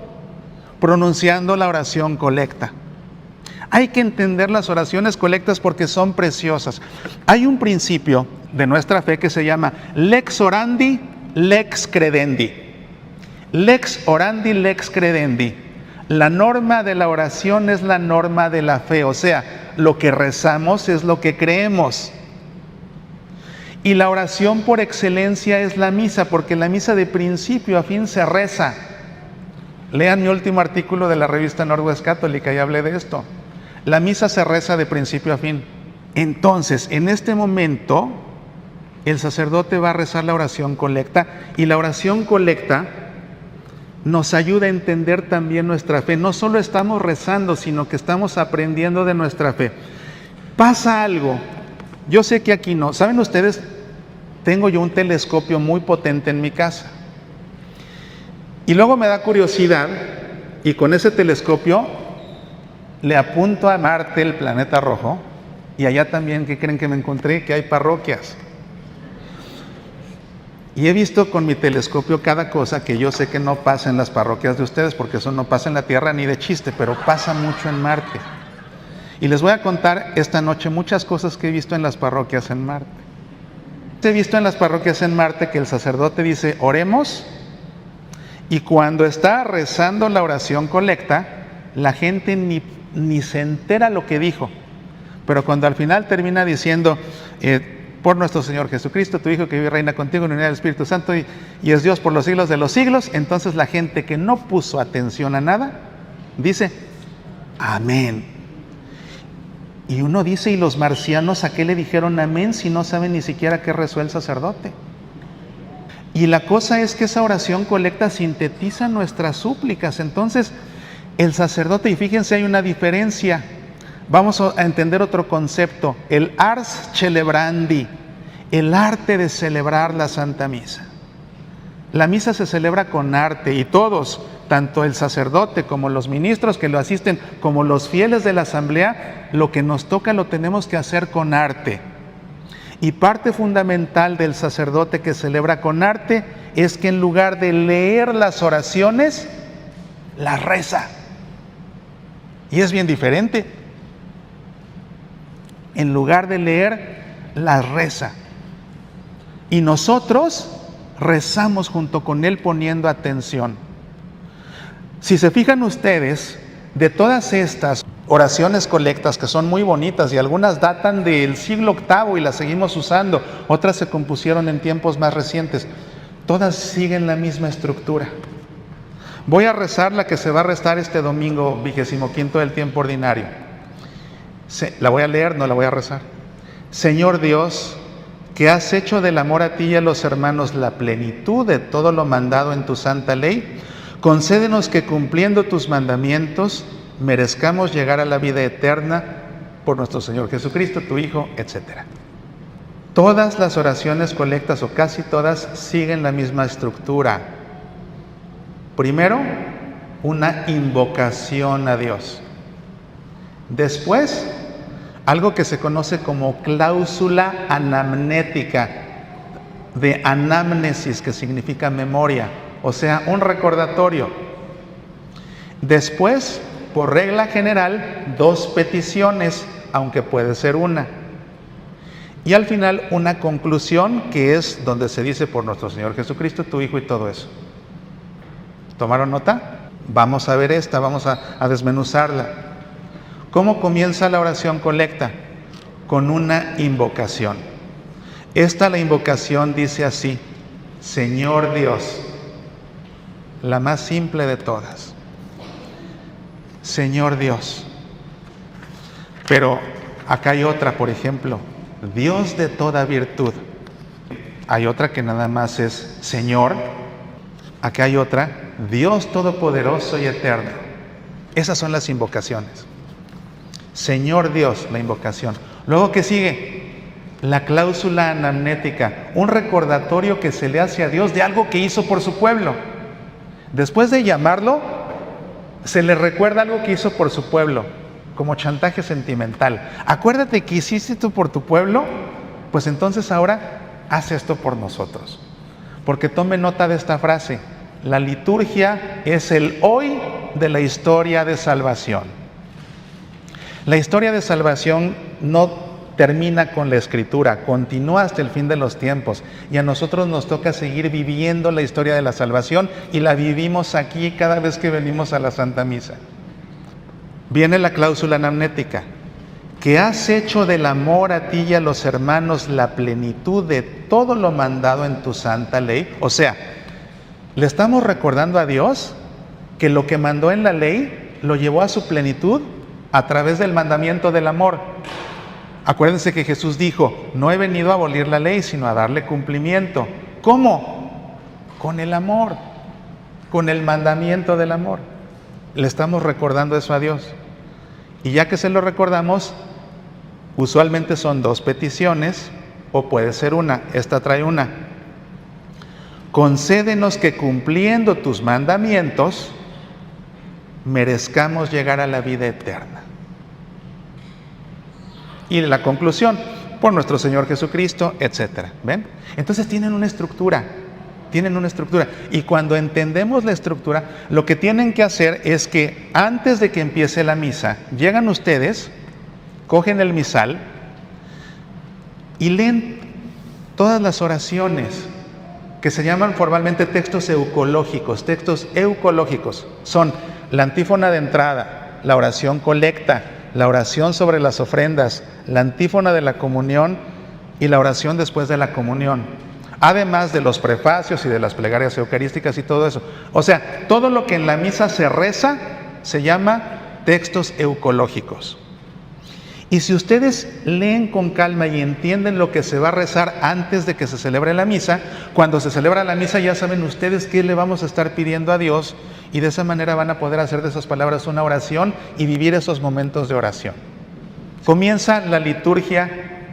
pronunciando la oración colecta. Hay que entender las oraciones colectas porque son preciosas. Hay un principio de nuestra fe que se llama lex orandi, lex credendi. Lex orandi, lex credendi. La norma de la oración es la norma de la fe, o sea, lo que rezamos es lo que creemos. Y la oración por excelencia es la misa, porque la misa de principio a fin se reza. Lean mi último artículo de la revista Northwest Catholic, y hablé de esto. La misa se reza de principio a fin. Entonces, en este momento, el sacerdote va a rezar la oración colecta, y la oración colecta nos ayuda a entender también nuestra fe. No solo estamos rezando, sino que estamos aprendiendo de nuestra fe. Pasa algo. Yo sé que aquí no. ¿Saben ustedes? Tengo yo un telescopio muy potente en mi casa. Y luego me da curiosidad, y con ese telescopio le apunto a Marte, el planeta rojo, y allá también, ¿qué creen que me encontré? Que hay parroquias. Y he visto con mi telescopio cada cosa que yo sé que no pasa en las parroquias de ustedes, porque eso no pasa en la Tierra ni de chiste, pero pasa mucho en Marte. Y les voy a contar esta noche muchas cosas que he visto en las parroquias en Marte. He visto en las parroquias en Marte que el sacerdote dice, oremos, y cuando está rezando la oración colecta, la gente ni se entera lo que dijo. Pero cuando al final termina diciendo, por nuestro Señor Jesucristo, tu Hijo que vive y reina contigo en la unidad del Espíritu Santo y es Dios por los siglos de los siglos, entonces la gente que no puso atención a nada, dice, amén. Y uno dice, ¿y los marcianos a qué le dijeron amén si no saben ni siquiera qué rezó el sacerdote? Y la cosa es que esa oración colecta sintetiza nuestras súplicas. Entonces, el sacerdote, y fíjense, hay una diferencia. Vamos a entender otro concepto, el ars celebrandi. el arte de celebrar la Santa Misa. La misa se celebra con arte y todos, tanto el sacerdote como los ministros que lo asisten, como los fieles de la asamblea, lo que nos toca lo tenemos que hacer con arte. Y parte fundamental del sacerdote que celebra con arte es que en lugar de leer las oraciones, las reza. Y es bien diferente. En lugar de leer, las reza. Y nosotros rezamos junto con él poniendo atención. Si se fijan ustedes, de todas estas oraciones colectas que son muy bonitas y algunas datan del siglo VIII y las seguimos usando, otras se compusieron en tiempos más recientes, todas siguen la misma estructura. Voy a rezar la que se va a rezar este domingo 25 del tiempo ordinario. La voy a leer, no la voy a rezar. Señor Dios, que has hecho del amor a ti y a los hermanos la plenitud de todo lo mandado en tu santa ley, concédenos que cumpliendo tus mandamientos merezcamos llegar a la vida eterna por nuestro Señor Jesucristo, tu Hijo, etc. Todas las oraciones colectas, o casi todas, siguen la misma estructura. Primero, una invocación a Dios. Después, algo que se conoce como cláusula anamnética, de anamnesis, que significa memoria, o sea, un recordatorio. Después, por regla general, 2 peticiones, aunque puede ser una. Y al final, una conclusión, que es donde se dice por nuestro Señor Jesucristo, tu Hijo y todo eso. ¿Tomaron nota? Vamos a ver esta, vamos a desmenuzarla. ¿Cómo comienza la oración colecta? Con una invocación. La invocación dice así: Señor Dios, la más simple de todas. Señor Dios. Pero acá hay otra, por ejemplo, Dios de toda virtud. Hay otra que nada más es Señor. Acá hay otra, Dios todopoderoso y eterno. Esas son las invocaciones. Señor Dios, la invocación. Luego, ¿qué sigue? La cláusula anamnética, un recordatorio que se le hace a Dios de algo que hizo por su pueblo. Después de llamarlo, se le recuerda algo que hizo por su pueblo, como chantaje sentimental. Acuérdate que hiciste esto por tu pueblo, pues entonces ahora haz esto por nosotros. Porque tome nota de esta frase: la liturgia es el hoy de la historia de salvación. La historia de salvación no termina con la Escritura, continúa hasta el fin de los tiempos, y a nosotros nos toca seguir viviendo la historia de la salvación, y la vivimos aquí cada vez que venimos a la Santa Misa. Viene la cláusula anamnética: que has hecho del amor a ti y a los hermanos la plenitud de todo lo mandado en tu santa ley. O sea, le estamos recordando a Dios que lo que mandó en la ley lo llevó a su plenitud a través del mandamiento del amor. Acuérdense que Jesús dijo: no he venido a abolir la ley, sino a darle cumplimiento. ¿Cómo? Con el amor, con el mandamiento del amor. Le estamos recordando eso a Dios. Y ya que se lo recordamos, usualmente son 2 peticiones, o puede ser una. Esta trae una: concédenos que cumpliendo tus mandamientos merezcamos llegar a la vida eterna. Y la conclusión: por nuestro Señor Jesucristo, etc. ¿Ven? Entonces tienen una estructura. Y cuando entendemos la estructura, lo que tienen que hacer es que antes de que empiece la misa, llegan ustedes, cogen el misal y leen todas las oraciones que se llaman formalmente textos eucológicos. Textos eucológicos son la antífona de entrada, la oración colecta, la oración sobre las ofrendas, la antífona de la comunión y la oración después de la comunión. Además de los prefacios y de las plegarias eucarísticas y todo eso. O sea, todo lo que en la misa se reza se llama textos eucológicos. Y si ustedes leen con calma y entienden lo que se va a rezar antes de que se celebre la misa, cuando se celebra la misa ya saben ustedes qué le vamos a estar pidiendo a Dios, y de esa manera van a poder hacer de esas palabras una oración y vivir esos momentos de oración. Comienza la liturgia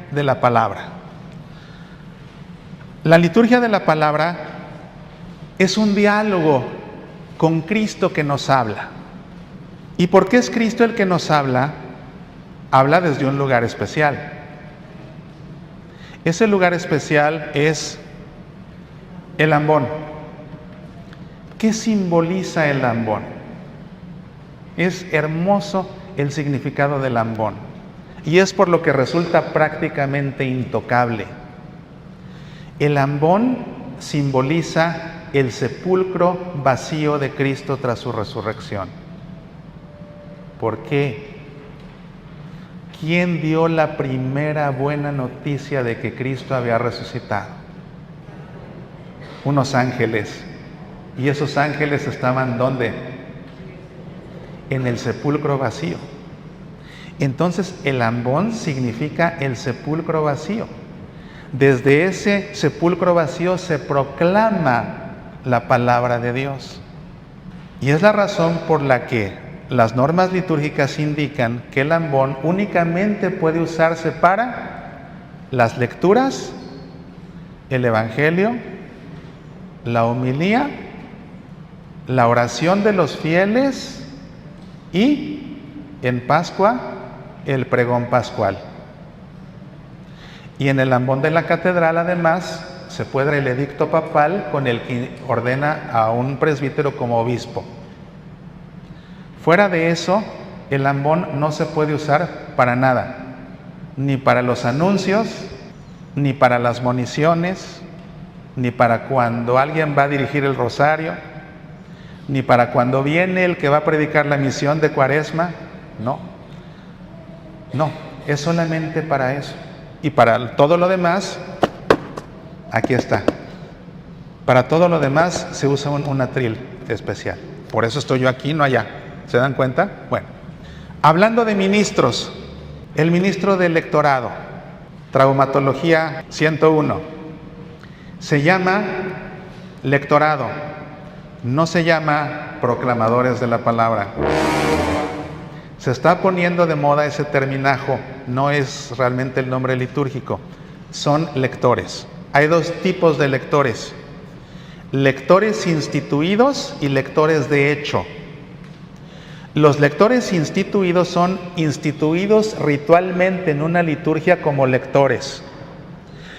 de la palabra. La liturgia de la palabra es un diálogo con Cristo que nos habla. ¿Y por qué es Cristo el que nos habla? Habla desde un lugar especial. Ese lugar especial es el ambón. ¿Qué simboliza el ambón? Es hermoso el significado del ambón y es por lo que resulta prácticamente intocable. El ambón simboliza el sepulcro vacío de Cristo tras su resurrección. ¿Por qué? ¿Quién dio la primera buena noticia de que Cristo había resucitado? Unos ángeles. ¿Y esos ángeles estaban dónde? En el sepulcro vacío. Entonces el ambón significa el sepulcro vacío. Desde ese sepulcro vacío se proclama la palabra de Dios. Y es la razón por la que las normas litúrgicas indican que el ambón únicamente puede usarse para las lecturas, el evangelio, la homilía, la oración de los fieles y en Pascua el pregón pascual. Y en el ambón de la catedral además se puede el edicto papal con el que ordena a un presbítero como obispo. Fuera de eso, el ambón no se puede usar para nada, ni para los anuncios, ni para las moniciones, ni para cuando alguien va a dirigir el rosario, ni para cuando viene el que va a predicar la misión de Cuaresma. No, es solamente para eso. Y para todo lo demás, aquí está. Para todo lo demás se usa un atril especial. Por eso estoy yo aquí, no allá. ¿Se dan cuenta? Bueno, hablando de ministros, el ministro del lectorado, Traumatología 101, se llama lectorado, no se llama proclamadores de la palabra. Se está poniendo de moda ese terminajo, no es realmente el nombre litúrgico, son lectores. Hay dos tipos de lectores: lectores instituidos y lectores de hecho. Los lectores instituidos son instituidos ritualmente en una liturgia como lectores.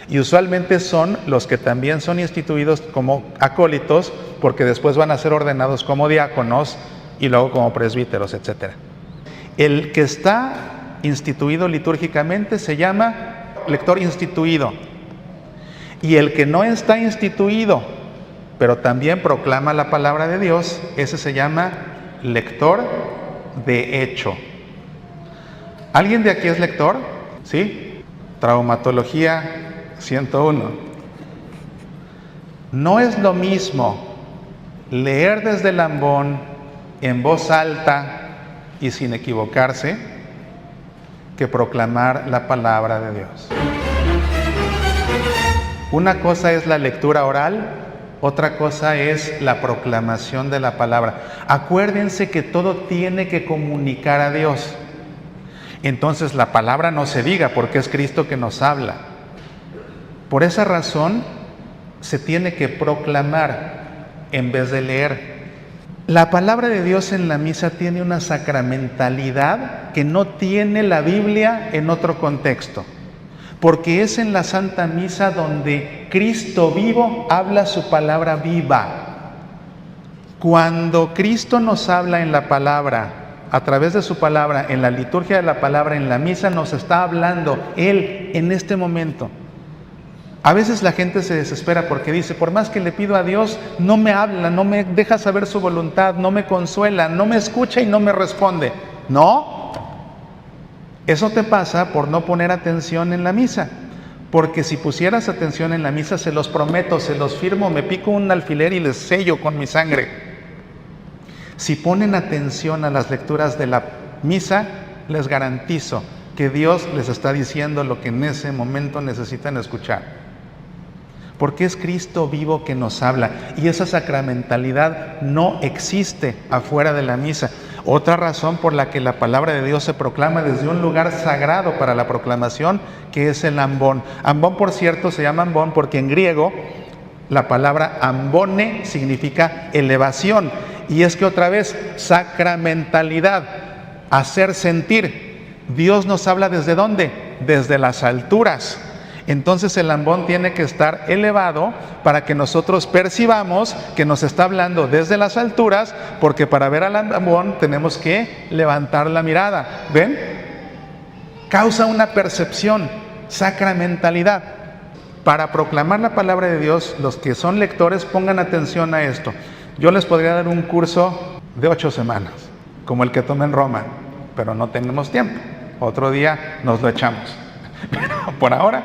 Y usualmente son los que también son instituidos como acólitos, porque después van a ser ordenados como diáconos y luego como presbíteros, etc. El que está instituido litúrgicamente se llama lector instituido. Y el que no está instituido, pero también proclama la palabra de Dios, ese se llama lector de hecho. ¿Alguien de aquí es lector? ¿Sí? Traumatología 101. No es lo mismo leer desde el ambón en voz alta y sin equivocarse que proclamar la palabra de Dios. Una cosa es la lectura oral, otra cosa es la proclamación de la palabra. Acuérdense que todo tiene que comunicar a Dios. Entonces la palabra no se diga porque es Cristo que nos habla. Por esa razón se tiene que proclamar en vez de leer. La palabra de Dios en la misa tiene una sacramentalidad que no tiene la Biblia en otro contexto. Porque es en la Santa Misa donde Cristo vivo habla su palabra viva. Cuando Cristo nos habla en la palabra, a través de su palabra, en la liturgia de la palabra, en la misa, nos está hablando Él en este momento. A veces la gente se desespera porque dice, por más que le pido a Dios, no me habla, no me deja saber su voluntad, no me consuela, no me escucha y no me responde. No. Eso te pasa por no poner atención en la misa, porque si pusieras atención en la misa, se los prometo, se los firmo, me pico un alfiler y les sello con mi sangre. Si ponen atención a las lecturas de la misa, les garantizo que Dios les está diciendo lo que en ese momento necesitan escuchar. Porque es Cristo vivo que nos habla y esa sacramentalidad no existe afuera de la misa. Otra razón por la que la palabra de Dios se proclama desde un lugar sagrado para la proclamación, que es el ambón. Ambón, por cierto, se llama ambón porque en griego la palabra ambone significa elevación. Y es que otra vez, sacramentalidad, hacer sentir. Dios nos habla ¿desde dónde? Desde las alturas. Entonces el ambón tiene que estar elevado para que nosotros percibamos que nos está hablando desde las alturas, porque para ver al ambón tenemos que levantar la mirada. ¿Ven? Causa una percepción, sacramentalidad. Para proclamar la palabra de Dios, los que son lectores pongan atención a esto. Yo les podría dar un curso de 8 semanas, como el que tomé en Roma, pero no tenemos tiempo. Otro día nos lo echamos. Pero por ahora,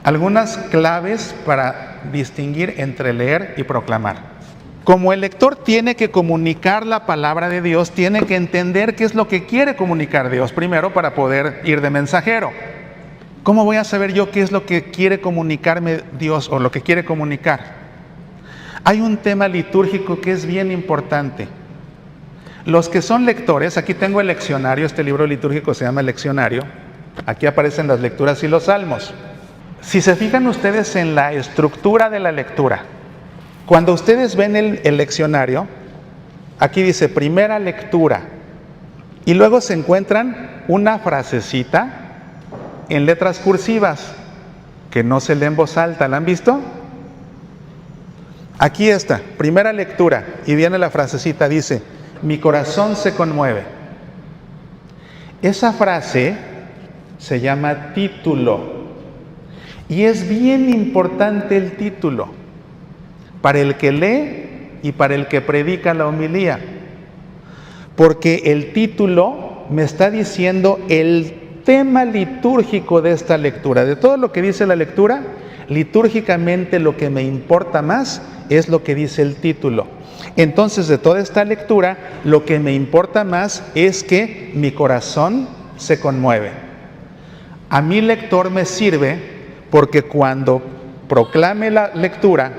algunas claves para distinguir entre leer y proclamar. Como el lector tiene que comunicar la palabra de Dios, tiene que entender qué es lo que quiere comunicar Dios primero para poder ir de mensajero. ¿Cómo voy a saber yo qué es lo que quiere comunicarme Dios o lo que quiere comunicar? Hay un tema litúrgico que es bien importante. Los que son lectores, aquí tengo el leccionario, este libro litúrgico se llama el leccionario. Aquí aparecen las lecturas y los salmos. Si se fijan ustedes en la estructura de la lectura, cuando ustedes ven el leccionario, aquí dice primera lectura, y luego se encuentran una frasecita en letras cursivas, que no se lee en voz alta. ¿La han visto? Aquí está, primera lectura, y viene la frasecita, dice, mi corazón se conmueve. Esa frase se llama título, y es bien importante el título, para el que lee y para el que predica la homilía, porque el título me está diciendo el tema litúrgico de esta lectura. De todo lo que dice la lectura, litúrgicamente lo que me importa más es lo que dice el título. Entonces, de toda esta lectura, lo que me importa más es que mi corazón se conmueve. A mi lector me sirve porque cuando proclame la lectura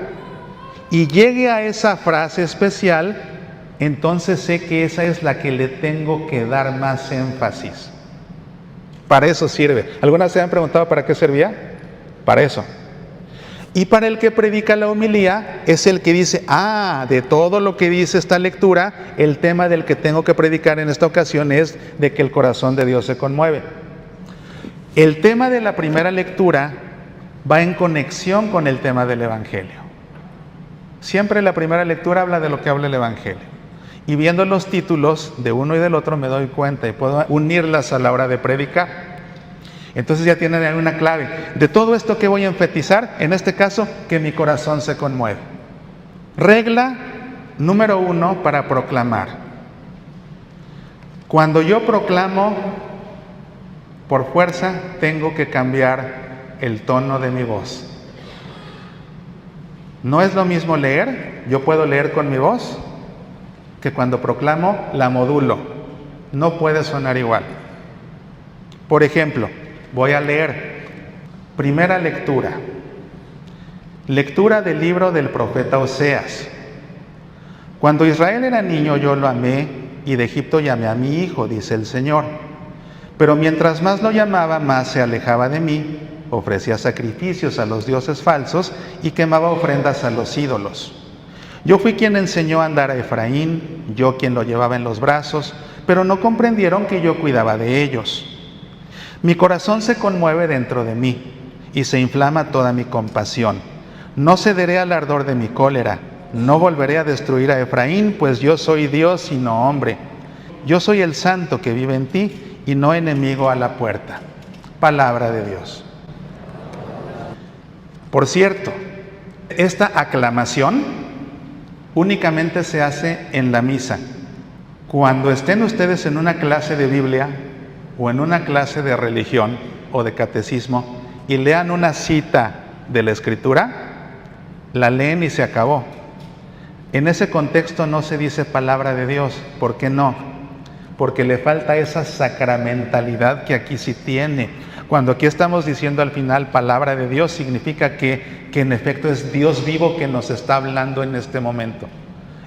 y llegue a esa frase especial, entonces sé que esa es la que le tengo que dar más énfasis. Para eso sirve. ¿Algunas se han preguntado para qué servía? Para eso. Y para el que predica la homilía es el que dice, de todo lo que dice esta lectura, el tema del que tengo que predicar en esta ocasión es de que el corazón de Dios se conmueve. El tema de la primera lectura va en conexión con el tema del Evangelio. Siempre la primera lectura habla de lo que habla el Evangelio. Y viendo los títulos de uno y del otro me doy cuenta y puedo unirlas a la hora de predicar. Entonces ya tienen ahí una clave. De todo esto que voy a enfatizar, en este caso, que mi corazón se conmueve. Regla número 1 para proclamar. Cuando yo proclamo, por fuerza, tengo que cambiar el tono de mi voz. No es lo mismo leer, yo puedo leer con mi voz, que cuando proclamo la modulo. No puede sonar igual. Por ejemplo, voy a leer. Primera lectura. Lectura del libro del profeta Oseas. Cuando Israel era niño yo lo amé y de Egipto llamé a mi hijo, dice el Señor. Pero mientras más lo llamaba, más se alejaba de mí, ofrecía sacrificios a los dioses falsos y quemaba ofrendas a los ídolos. Yo fui quien enseñó a andar a Efraín, yo quien lo llevaba en los brazos, pero no comprendieron que yo cuidaba de ellos. Mi corazón se conmueve dentro de mí y se inflama toda mi compasión. No cederé al ardor de mi cólera, no volveré a destruir a Efraín, pues yo soy Dios y no hombre. Yo soy el santo que vive en ti y no enemigo a la puerta. Palabra de Dios. Por cierto, esta aclamación únicamente se hace en la misa. Cuando estén ustedes en una clase de Biblia o en una clase de religión o de catecismo y lean una cita de la Escritura, la leen y se acabó. En ese contexto no se dice palabra de Dios. ¿Por qué no? Porque le falta esa sacramentalidad que aquí sí tiene. Cuando aquí estamos diciendo al final palabra de Dios, significa que en efecto es Dios vivo que nos está hablando en este momento.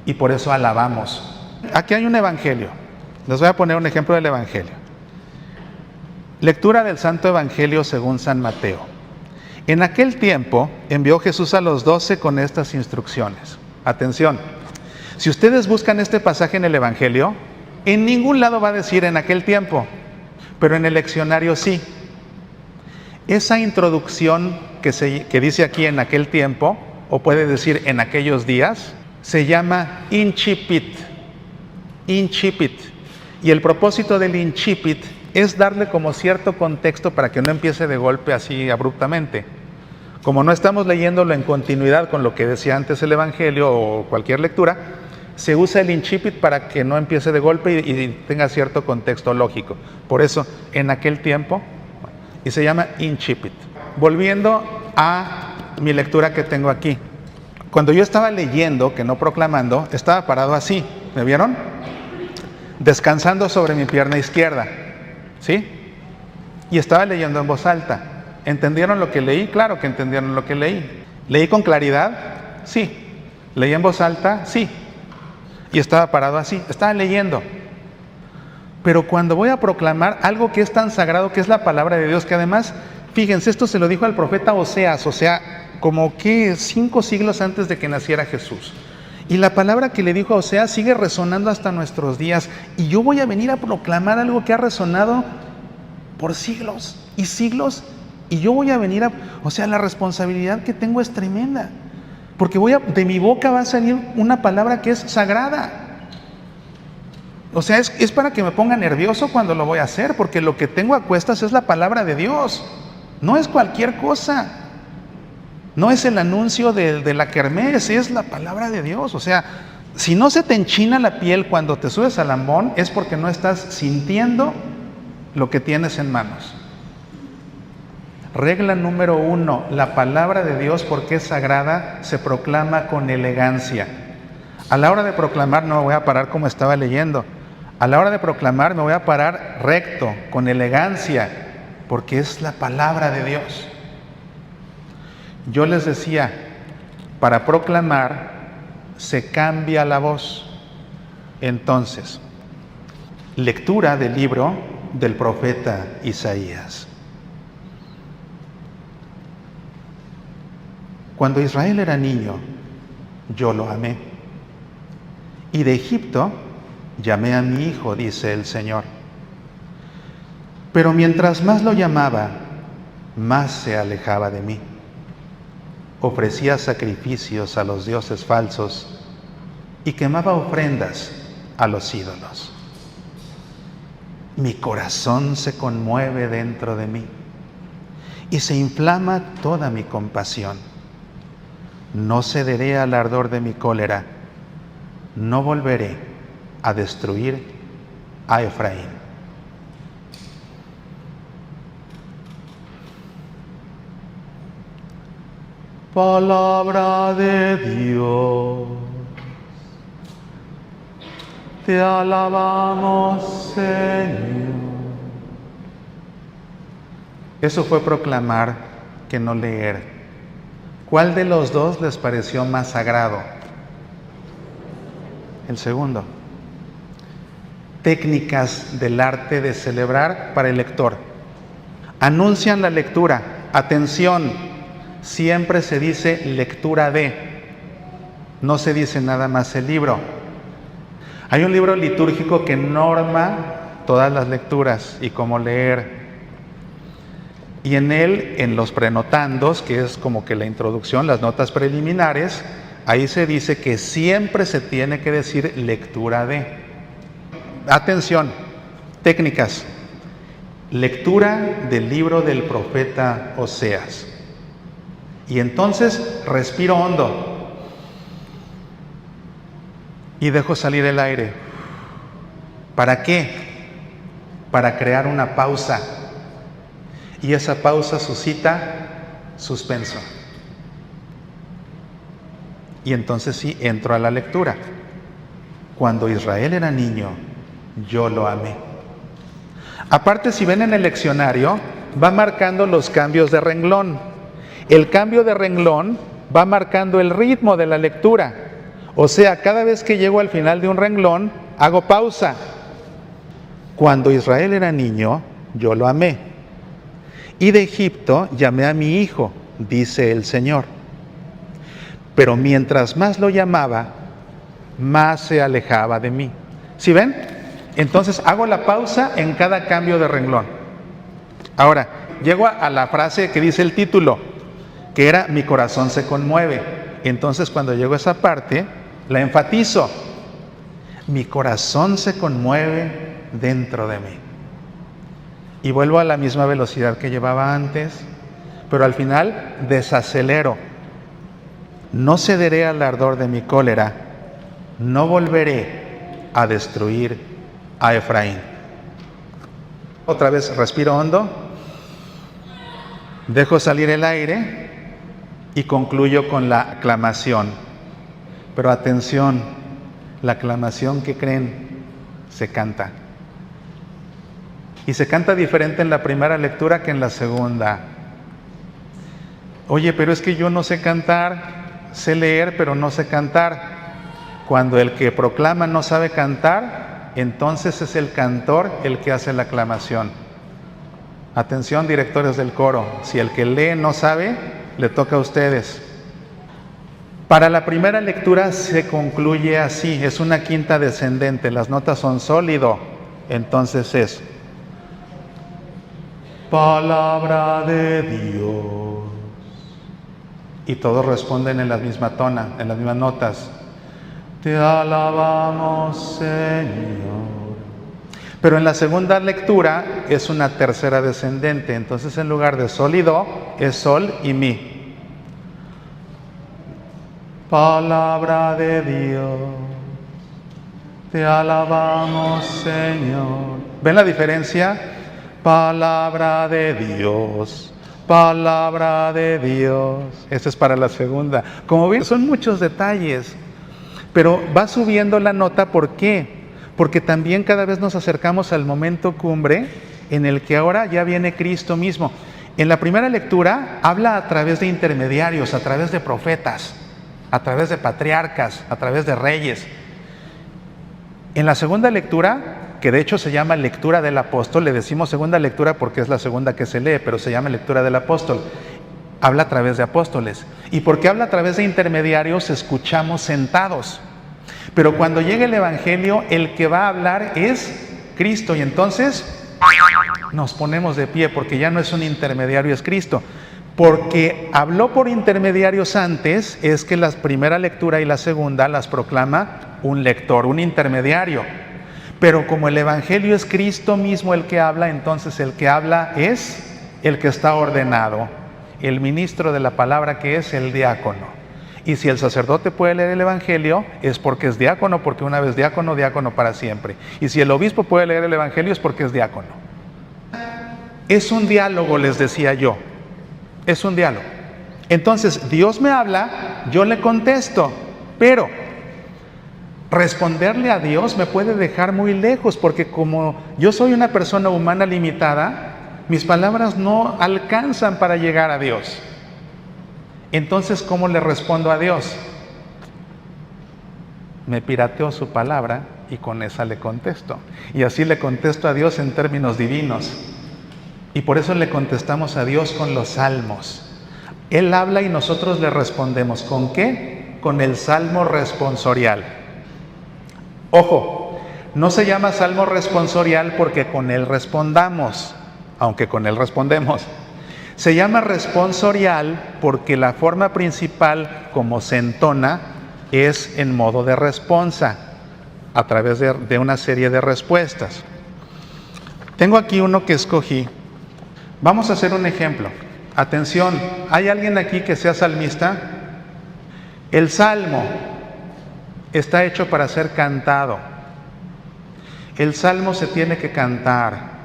Y por eso alabamos. Aquí hay un evangelio. Les voy a poner un ejemplo del Evangelio. Lectura del Santo Evangelio según San Mateo. En aquel tiempo envió Jesús a los 12 con estas instrucciones. Atención, si ustedes buscan este pasaje en el Evangelio, en ningún lado va a decir en aquel tiempo, pero en el leccionario sí. Esa introducción que dice aquí en aquel tiempo, o puede decir en aquellos días, se llama incipit. Incipit. Y el propósito del incipit es darle como cierto contexto para que no empiece de golpe así abruptamente. Como no estamos leyéndolo en continuidad con lo que decía antes el Evangelio o cualquier lectura, se usa el incipit para que no empiece de golpe y tenga cierto contexto lógico. Por eso, en aquel tiempo, y se llama incipit. Volviendo a mi lectura que tengo aquí. Cuando yo estaba leyendo, que no proclamando, estaba parado así. ¿Me vieron? Descansando sobre mi pierna izquierda. ¿Sí? Y estaba leyendo en voz alta. ¿Entendieron lo que leí? Claro que entendieron lo que leí. ¿Leí con claridad? Sí. ¿Leí en voz alta? Sí. Y estaba parado así. Estaba leyendo. Pero cuando voy a proclamar algo que es tan sagrado, que es la palabra de Dios, que además, fíjense, esto se lo dijo al profeta Oseas, o sea, como que 5 siglos antes de que naciera Jesús. Y la palabra que le dijo a Oseas sigue resonando hasta nuestros días. Y yo voy a venir a proclamar algo que ha resonado por siglos y siglos. Y yo voy a venir a... O sea, la responsabilidad que tengo es tremenda. Porque de mi boca va a salir una palabra que es sagrada. O sea, es para que me ponga nervioso cuando lo voy a hacer, porque lo que tengo a cuestas es la palabra de Dios. No es cualquier cosa. No es el anuncio de la kermés, es la palabra de Dios. O sea, si no se te enchina la piel cuando te subes al ambón, es porque no estás sintiendo lo que tienes en manos. Regla número 1, la palabra de Dios, porque es sagrada, se proclama con elegancia. A la hora de proclamar no me voy a parar como estaba leyendo. A la hora de proclamar me voy a parar recto, con elegancia, porque es la palabra de Dios. Yo les decía, para proclamar se cambia la voz. Entonces, lectura del libro del profeta Isaías. Cuando Israel era niño, yo lo amé. Y de Egipto llamé a mi hijo, dice el Señor. Pero mientras más lo llamaba, más se alejaba de mí. Ofrecía sacrificios a los dioses falsos y quemaba ofrendas a los ídolos. Mi corazón se conmueve dentro de mí y se inflama toda mi compasión. No cederé al ardor de mi cólera, no volveré a destruir a Efraín. Palabra de Dios, te alabamos, Señor. Eso fue proclamar que no leer. ¿Cuál de los dos les pareció más sagrado? El segundo. Técnicas del arte de celebrar para el lector. Anuncian la lectura. Atención. Siempre se dice lectura de, no se dice nada más el libro. Hay un libro litúrgico que norma todas las lecturas y cómo leer. Y en él, en los prenotandos, que es como que la introducción, las notas preliminares, ahí se dice que siempre se tiene que decir lectura de. Atención, técnicas. Lectura del libro del profeta Oseas. Y entonces respiro hondo y dejo salir el aire. ¿Para qué? Para crear una pausa. Y esa pausa suscita suspenso. Y entonces sí, entro a la lectura. Cuando Israel era niño, yo lo amé. Aparte, si ven en el leccionario, va marcando los cambios de renglón. El cambio de renglón va marcando el ritmo de la lectura. O sea, cada vez que llego al final de un renglón, hago pausa. Cuando Israel era niño, yo lo amé. Y de Egipto llamé a mi hijo, dice el Señor. Pero mientras más lo llamaba, más se alejaba de mí. ¿Sí ven? Entonces hago la pausa en cada cambio de renglón. Ahora, llego a la frase que dice el título, que era mi corazón se conmueve. Entonces cuando llego a esa parte, la enfatizo. Mi corazón se conmueve dentro de mí. Y vuelvo a la misma velocidad que llevaba antes, pero al final desacelero. No cederé al ardor de mi cólera, no volveré a destruir a Efraín. Otra vez respiro hondo, dejo salir el aire y concluyo con la aclamación. Pero atención, la aclamación que creen se canta. Y se canta diferente en la primera lectura que en la segunda. Oye, pero es que yo no sé cantar, sé leer, pero no sé cantar. Cuando el que proclama no sabe cantar, entonces es el cantor el que hace la aclamación. Atención, directores del coro, si el que lee no sabe, le toca a ustedes. Para la primera lectura se concluye así, es una quinta descendente, las notas son sol y do, entonces es palabra de Dios. Y todos responden en la misma tona, en las mismas notas. Te alabamos, Señor. Pero en la segunda lectura es una tercera descendente, entonces en lugar de sol y do, es sol y mi. Palabra de Dios, te alabamos, Señor. ¿Ven la diferencia? Palabra de Dios, palabra de Dios. Esta es para la segunda. Como ven, son muchos detalles, pero va subiendo la nota. ¿Por qué? Porque también cada vez nos acercamos al momento cumbre en el que ahora ya viene Cristo mismo. En la primera lectura habla a través de intermediarios, a través de profetas, a través de patriarcas, a través de reyes. En la segunda lectura, que de hecho se llama lectura del apóstol, le decimos segunda lectura porque es la segunda que se lee, pero se llama lectura del apóstol, habla a través de apóstoles. Y porque habla a través de intermediarios, escuchamos sentados. Pero cuando llegue el Evangelio, el que va a hablar es Cristo, y entonces nos ponemos de pie porque ya no es un intermediario, es Cristo. Porque habló por intermediarios antes, es que la primera lectura y la segunda las proclama un lector, un intermediario. Pero como el Evangelio es Cristo mismo el que habla, entonces el que habla es el que está ordenado, el ministro de la palabra, que es el diácono. Y si el sacerdote puede leer el Evangelio, es porque es diácono, porque una vez diácono, diácono para siempre. Y si el obispo puede leer el Evangelio, es porque es diácono. Es un diálogo, les decía yo. Es un diálogo. Entonces, Dios me habla, yo le contesto, pero responderle a Dios me puede dejar muy lejos, porque como yo soy una persona humana limitada, mis palabras no alcanzan para llegar a Dios. Entonces, ¿cómo le respondo a Dios? Me pirateo su palabra y con esa le contesto. Y así le contesto a Dios en términos divinos. Y por eso le contestamos a Dios con los salmos. Él habla y nosotros le respondemos. ¿Con qué? Con el salmo responsorial. Ojo, no se llama salmo responsorial porque con él respondamos, aunque con él respondemos. Se llama responsorial porque la forma principal, como se entona, es en modo de responsa, a través de una serie de respuestas. Tengo aquí uno que escogí. Vamos a hacer un ejemplo. Atención, ¿hay alguien aquí que sea salmista? El salmo está hecho para ser cantado. El salmo se tiene que cantar.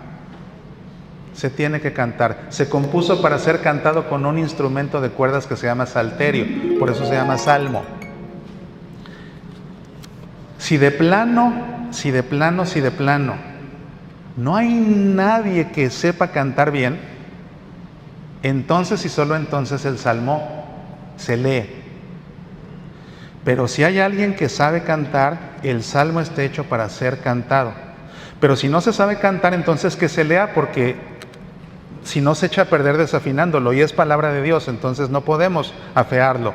Se tiene que cantar. Se compuso para ser cantado con un instrumento de cuerdas que se llama salterio. Por eso se llama salmo. Si de plano no hay nadie que sepa cantar bien, entonces y solo entonces el salmo se lee. Pero si hay alguien que sabe cantar, el salmo está hecho para ser cantado. Pero si no se sabe cantar, entonces que se lea, porque si no se echa a perder desafinándolo, y es palabra de Dios, entonces no podemos afearlo.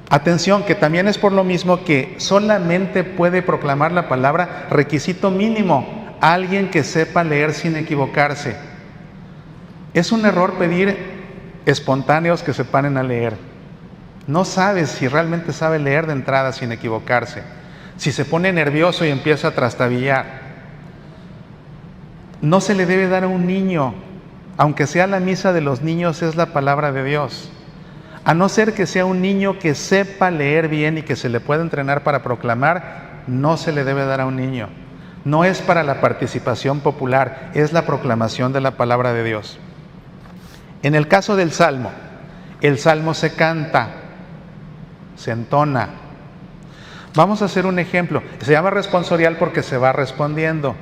Atención, que también es por lo mismo que solamente puede proclamar la palabra, requisito mínimo, alguien que sepa leer sin equivocarse. Es un error pedir espontáneos que se paren a leer. No sabes si realmente sabe leer de entrada sin equivocarse. Si se pone nervioso y empieza a trastabillar. No se le debe dar a un niño, aunque sea la misa de los niños, es la palabra de Dios. A no ser que sea un niño que sepa leer bien y que se le pueda entrenar para proclamar, no se le debe dar a un niño. No es para la participación popular, es la proclamación de la palabra de Dios. En el caso del Salmo, el Salmo se canta, se entona. Vamos a hacer un ejemplo. Se llama responsorial porque se va respondiendo,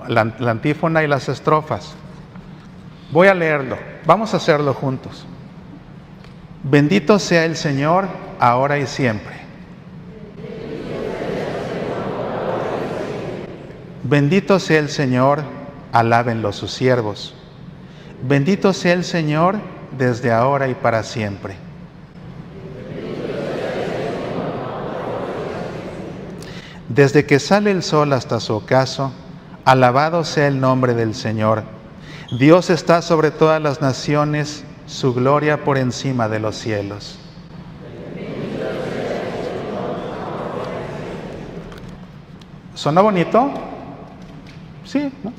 la antífona y las estrofas. Voy a leerlo, vamos a hacerlo juntos. Bendito sea el Señor, ahora y siempre. Bendito sea el Señor, alábenlo sus siervos. Bendito sea el Señor, desde ahora y para siempre. Desde que sale el sol hasta su ocaso, alabado sea el nombre del Señor. Dios está sobre todas las naciones, su gloria por encima de los cielos. ¿Sonó bonito? Sí, ¿no?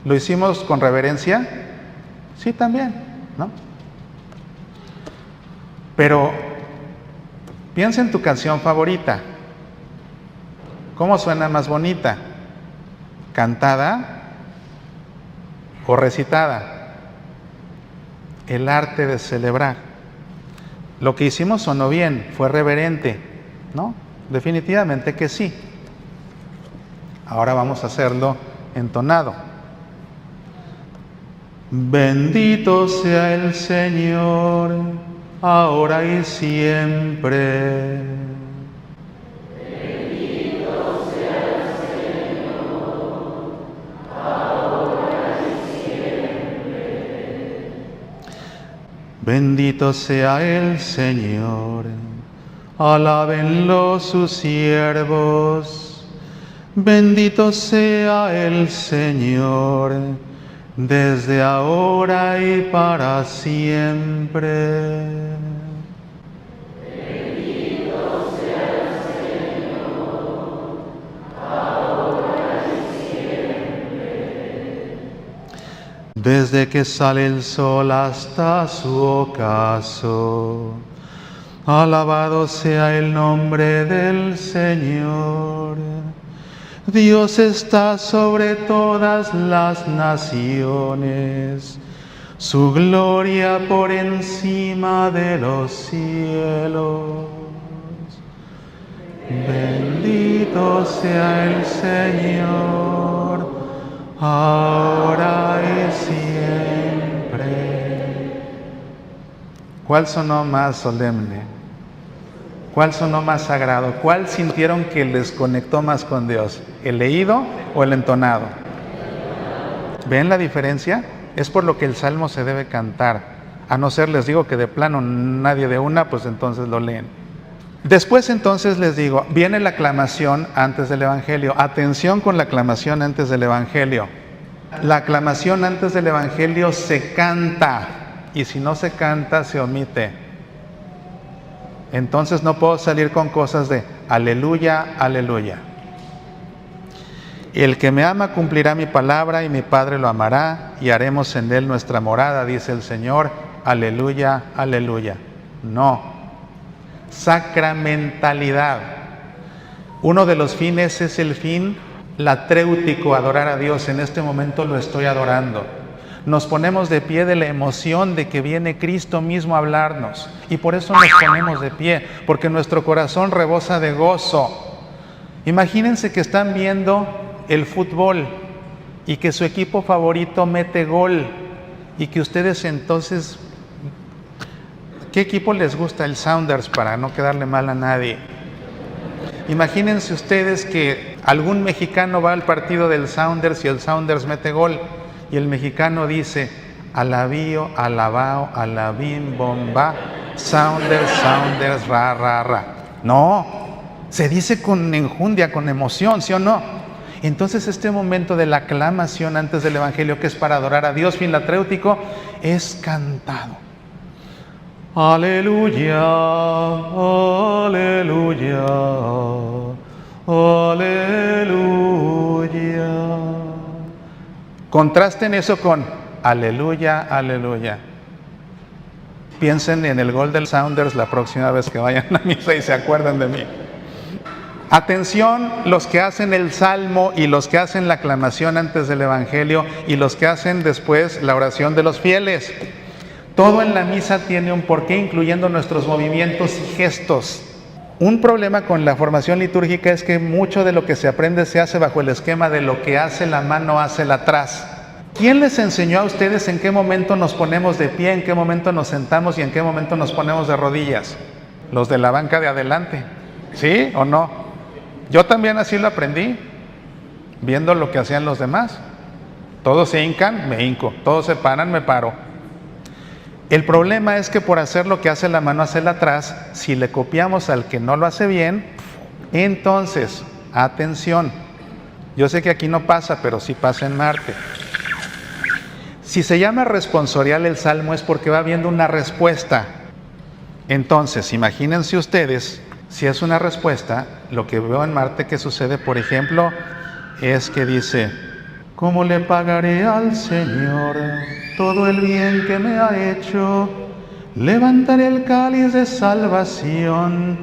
¿Lo hicimos con reverencia? Sí, también, ¿no? Pero piensa en tu canción favorita. ¿Cómo suena más bonita? ¿Cantada o recitada? El arte de celebrar. Lo que hicimos sonó bien, fue reverente, ¿no? Definitivamente que sí. Ahora vamos a hacerlo entonado. Bendito sea el Señor, ahora y siempre. Bendito sea el Señor, ahora y siempre. Bendito sea el Señor, alábenlo sus siervos. Bendito sea el Señor, desde ahora y para siempre. Bendito sea el Señor, ahora y siempre. Desde que sale el sol hasta su ocaso, alabado sea el nombre del Señor. Dios está sobre todas las naciones, su gloria por encima de los cielos. Bendito sea el Señor, ahora y siempre. ¿Cuál sonó más solemne? ¿Cuál sonó más sagrado? ¿Cuál sintieron que les conectó más con Dios? ¿El leído o el entonado? ¿Ven la diferencia? Es por lo que el Salmo se debe cantar. A no ser, les digo, que de plano nadie de una, pues entonces lo leen. Después entonces les digo, viene la aclamación antes del Evangelio. Atención con la aclamación antes del Evangelio. La aclamación antes del Evangelio se canta, y si no se canta, se omite. Entonces no puedo salir con cosas de aleluya, aleluya. El que me ama cumplirá mi palabra y mi Padre lo amará y haremos en él nuestra morada, dice el Señor. Aleluya, aleluya. No. Sacramentalidad. Uno de los fines es el fin latréutico, adorar a Dios. En este momento lo estoy adorando. Nos ponemos de pie de la emoción de que viene Cristo mismo a hablarnos. Y por eso nos ponemos de pie, porque nuestro corazón rebosa de gozo. Imagínense que están viendo el fútbol y que su equipo favorito mete gol y que ustedes entonces, ¿qué equipo les gusta? El Sounders, para no quedarle mal a nadie. Imagínense ustedes que algún mexicano va al partido del Sounders y el Sounders mete gol y el mexicano dice: alabío, alabao, alabim, bomba, Sounders, Sounders, ra, ra, ra. No, se dice con enjundia, con emoción, ¿sí o no? Entonces este momento de la aclamación antes del Evangelio, que es para adorar a Dios finlatréutico, es cantado. Aleluya, aleluya, aleluya. Contrasten eso con aleluya, aleluya. Piensen en el gol del Sounders la próxima vez que vayan a misa y se acuerdan de mí. Atención, los que hacen el salmo y los que hacen la aclamación antes del Evangelio y los que hacen después la oración de los fieles. Todo en la misa tiene un porqué, incluyendo nuestros movimientos y gestos. Un problema con la formación litúrgica es que mucho de lo que se aprende se hace bajo el esquema de lo que hace la mano, hace la atrás. ¿Quién les enseñó a ustedes en qué momento nos ponemos de pie, en qué momento nos sentamos y en qué momento nos ponemos de rodillas? Los de la banca de adelante, ¿sí o no? Yo también así lo aprendí, viendo lo que hacían los demás. Todos se hincan, me hinco. Todos se paran, me paro. El problema es que por hacer lo que hace la mano, hace la atrás, si le copiamos al que no lo hace bien, entonces, atención, yo sé que aquí no pasa, pero sí pasa en Marte. Si se llama responsorial el salmo es porque va habiendo una respuesta. Entonces, imagínense ustedes, si es una respuesta, lo que veo en Marte que sucede, por ejemplo, es que dice: ¿cómo le pagaré al Señor todo el bien que me ha hecho? Levantaré el cáliz de salvación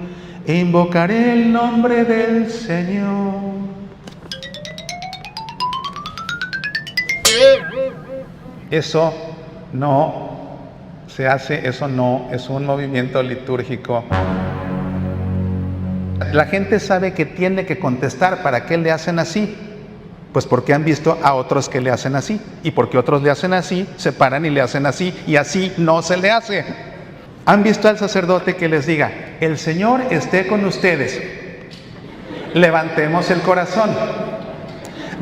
e invocaré el nombre del Señor. Eso no se hace, eso no es un movimiento litúrgico. La gente sabe que tiene que contestar. ¿Para qué le hacen así? Pues porque han visto a otros que le hacen así, y porque otros le hacen así, se paran y le hacen así, y así no se le hace. Han visto al sacerdote que les diga: el Señor esté con ustedes. Levantemos el corazón.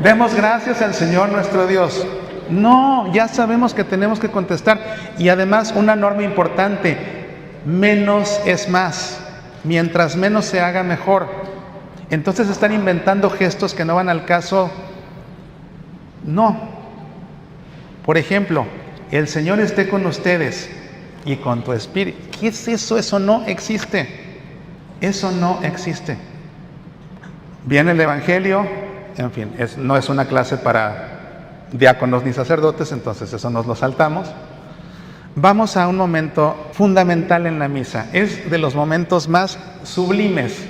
Demos gracias al Señor nuestro Dios. No, ya sabemos que tenemos que contestar. Y además, una norma importante: menos es más. Mientras menos se haga, mejor. Entonces están inventando gestos que no van al caso. No. Por ejemplo, el Señor esté con ustedes y con tu espíritu. ¿Qué es eso? Eso no existe. Eso no existe. Viene el Evangelio, en fin, no es una clase para diáconos ni sacerdotes, entonces eso nos lo saltamos. Vamos a un momento fundamental en la misa. Es de los momentos más sublimes.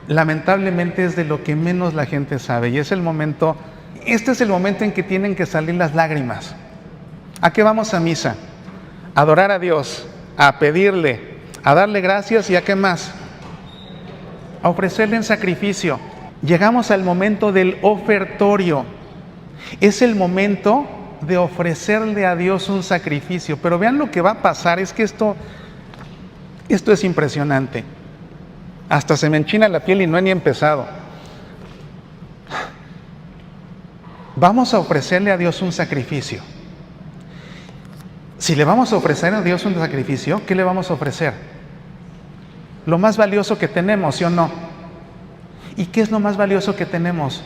Lamentablemente es de lo que menos la gente sabe, y es el momento. Este es el momento en que tienen que salir las lágrimas. ¿A qué vamos a misa? A adorar a Dios, a pedirle, a darle gracias, y ¿a qué más? A ofrecerle en sacrificio. Llegamos al momento del ofertorio. Es el momento de ofrecerle a Dios un sacrificio. Pero vean lo que va a pasar, es que esto es impresionante. Hasta se me enchina la piel y no he ni empezado. Vamos a ofrecerle a Dios un sacrificio. Si le vamos a ofrecer a Dios un sacrificio, ¿qué le vamos a ofrecer? Lo más valioso que tenemos, ¿sí o no? ¿Y qué es lo más valioso que tenemos?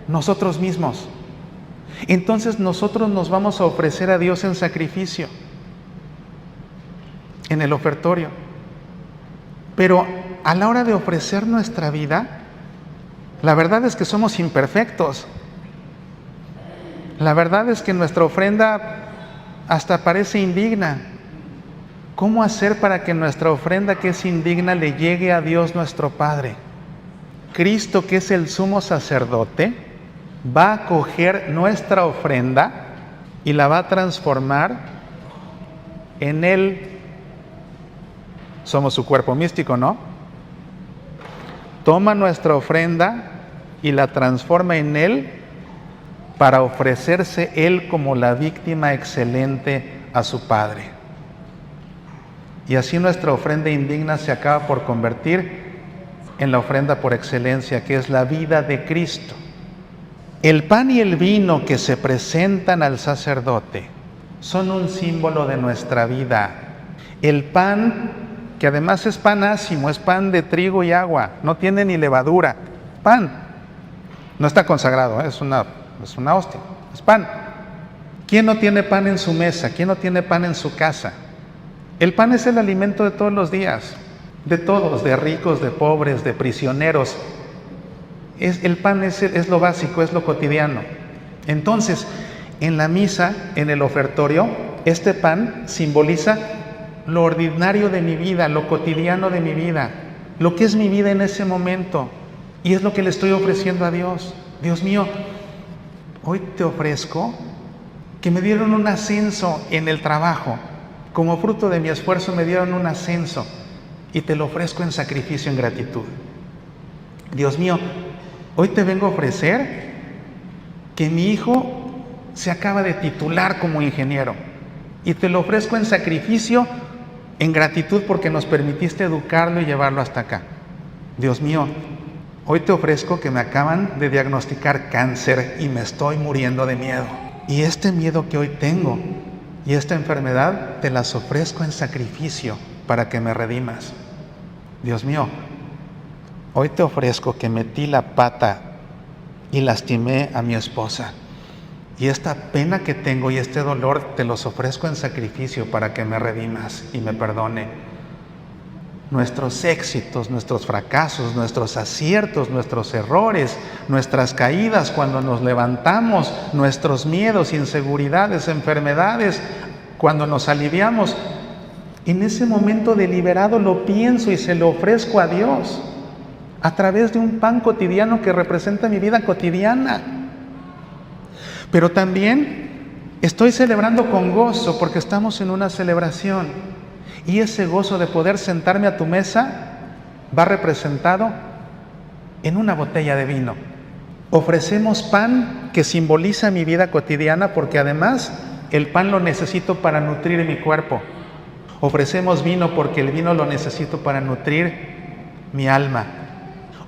Nosotros mismos. Entonces nosotros nos vamos a ofrecer a Dios en sacrificio, en el ofertorio. Pero a la hora de ofrecer nuestra vida, la verdad es que somos imperfectos. La verdad es que nuestra ofrenda hasta parece indigna. ¿Cómo hacer para que nuestra ofrenda, que es indigna, le llegue a Dios nuestro Padre? Cristo, que es el sumo sacerdote, va a coger nuestra ofrenda y la va a transformar en Él. Somos su cuerpo místico, ¿no? Toma nuestra ofrenda y la transforma en Él para ofrecerse Él como la víctima excelente a su Padre. Y así nuestra ofrenda indigna se acaba por convertir en la ofrenda por excelencia, que es la vida de Cristo. El pan y el vino que se presentan al sacerdote son un símbolo de nuestra vida. El pan, que además es pan ácimo, es pan de trigo y agua, no tiene ni levadura, pan. No está consagrado, es una hostia, es pan. ¿Quién no tiene pan en su mesa? ¿Quién no tiene pan en su casa? El pan es el alimento de todos los días, de todos, de ricos, de pobres, de prisioneros. El pan es lo básico, es lo cotidiano. Entonces, en la misa, en el ofertorio, este pan simboliza lo ordinario de mi vida, lo cotidiano de mi vida, lo que es mi vida en ese momento. Y es lo que le estoy ofreciendo a Dios. Dios mío, hoy te ofrezco que me dieron un ascenso en el trabajo. Como fruto de mi esfuerzo me dieron un ascenso y te lo ofrezco en sacrificio, en gratitud. Dios mío, hoy te vengo a ofrecer que mi hijo se acaba de titular como ingeniero y te lo ofrezco en sacrificio, en gratitud porque nos permitiste educarlo y llevarlo hasta acá. Dios mío, hoy te ofrezco que me acaban de diagnosticar cáncer y me estoy muriendo de miedo. Y este miedo que hoy tengo y esta enfermedad te las ofrezco en sacrificio para que me redimas. Dios mío, hoy te ofrezco que metí la pata y lastimé a mi esposa. Y esta pena que tengo y este dolor te los ofrezco en sacrificio para que me redimas y me perdone. Nuestros éxitos, nuestros fracasos, nuestros aciertos, nuestros errores, nuestras caídas cuando nos levantamos, nuestros miedos, inseguridades, enfermedades, cuando nos aliviamos, en ese momento deliberado lo pienso y se lo ofrezco a Dios a través de un pan cotidiano que representa mi vida cotidiana. Pero también estoy celebrando con gozo porque estamos en una celebración. Y ese gozo de poder sentarme a tu mesa va representado en una botella de vino. Ofrecemos pan que simboliza mi vida cotidiana porque además el pan lo necesito para nutrir mi cuerpo. Ofrecemos vino porque el vino lo necesito para nutrir mi alma.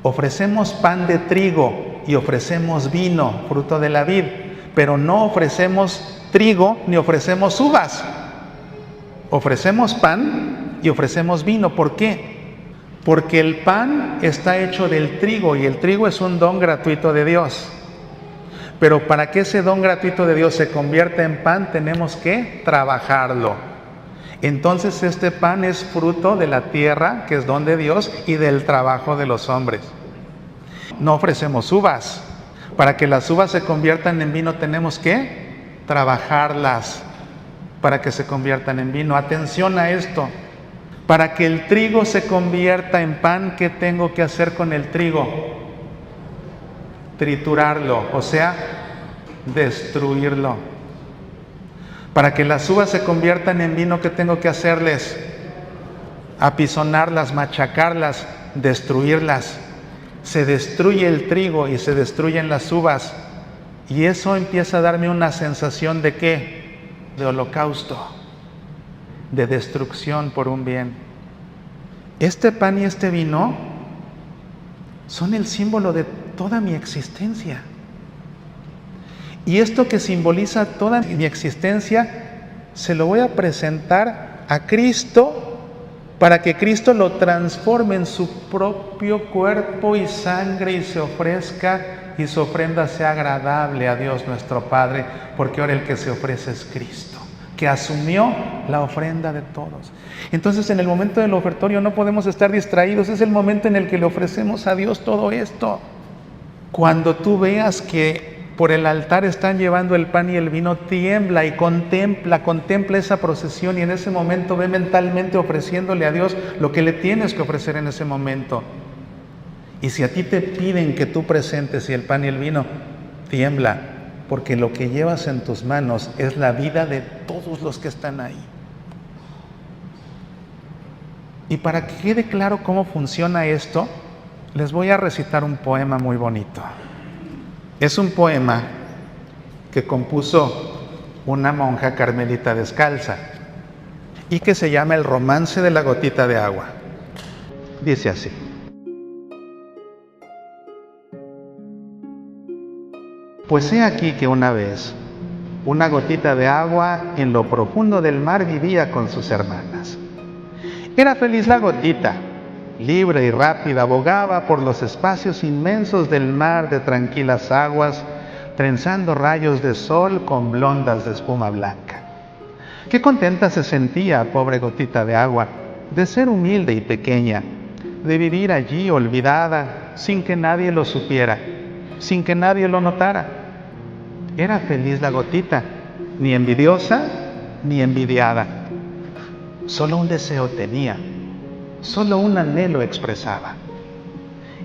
Ofrecemos pan de trigo y ofrecemos vino, fruto de la vid, pero no ofrecemos trigo ni ofrecemos uvas. Ofrecemos pan y ofrecemos vino. ¿Por qué? Porque el pan está hecho del trigo y el trigo es un don gratuito de Dios. Pero para que ese don gratuito de Dios se convierta en pan, tenemos que trabajarlo. Entonces este pan es fruto de la tierra, que es don de Dios, y del trabajo de los hombres. No ofrecemos uvas. Para que las uvas se conviertan en vino tenemos que trabajarlas para que se conviertan en vino. Atención a esto. Para que el trigo se convierta en pan, ¿qué tengo que hacer con el trigo? Triturarlo, o sea, destruirlo. Para que las uvas se conviertan en vino, ¿qué tengo que hacerles? Apisonarlas, machacarlas, destruirlas. Se destruye el trigo y se destruyen las uvas. Y eso empieza a darme una sensación de ¿qué? De holocausto, de destrucción por un bien. Este pan y este vino son el símbolo de toda mi existencia. Y esto que simboliza toda mi existencia, se lo voy a presentar a Cristo para que Cristo lo transforme en su propio cuerpo y sangre y se ofrezca y su ofrenda sea agradable a Dios nuestro Padre, porque ahora el que se ofrece es Cristo, que asumió la ofrenda de todos. Entonces en el momento del ofertorio no podemos estar distraídos, es el momento en el que le ofrecemos a Dios todo esto. Cuando tú veas que por el altar están llevando el pan y el vino, tiembla y contempla esa procesión y en ese momento ve mentalmente ofreciéndole a Dios lo que le tienes que ofrecer en ese momento. Y si a ti te piden que tú presentes el pan y el vino, tiembla, porque lo que llevas en tus manos es la vida de todos los que están ahí. Y para que quede claro cómo funciona esto, les voy a recitar un poema muy bonito. Es un poema que compuso una monja carmelita descalza y que se llama El romance de la gotita de agua. Dice así: Pues he aquí que una vez, una gotita de agua en lo profundo del mar vivía con sus hermanas. Era feliz la gotita, libre y rápida, bogaba por los espacios inmensos del mar de tranquilas aguas, trenzando rayos de sol con blondas de espuma blanca. Qué contenta se sentía, pobre gotita de agua, de ser humilde y pequeña, de vivir allí olvidada, sin que nadie lo supiera, sin que nadie lo notara. Era feliz la gotita, ni envidiosa ni envidiada. Solo un deseo tenía, solo un anhelo expresaba.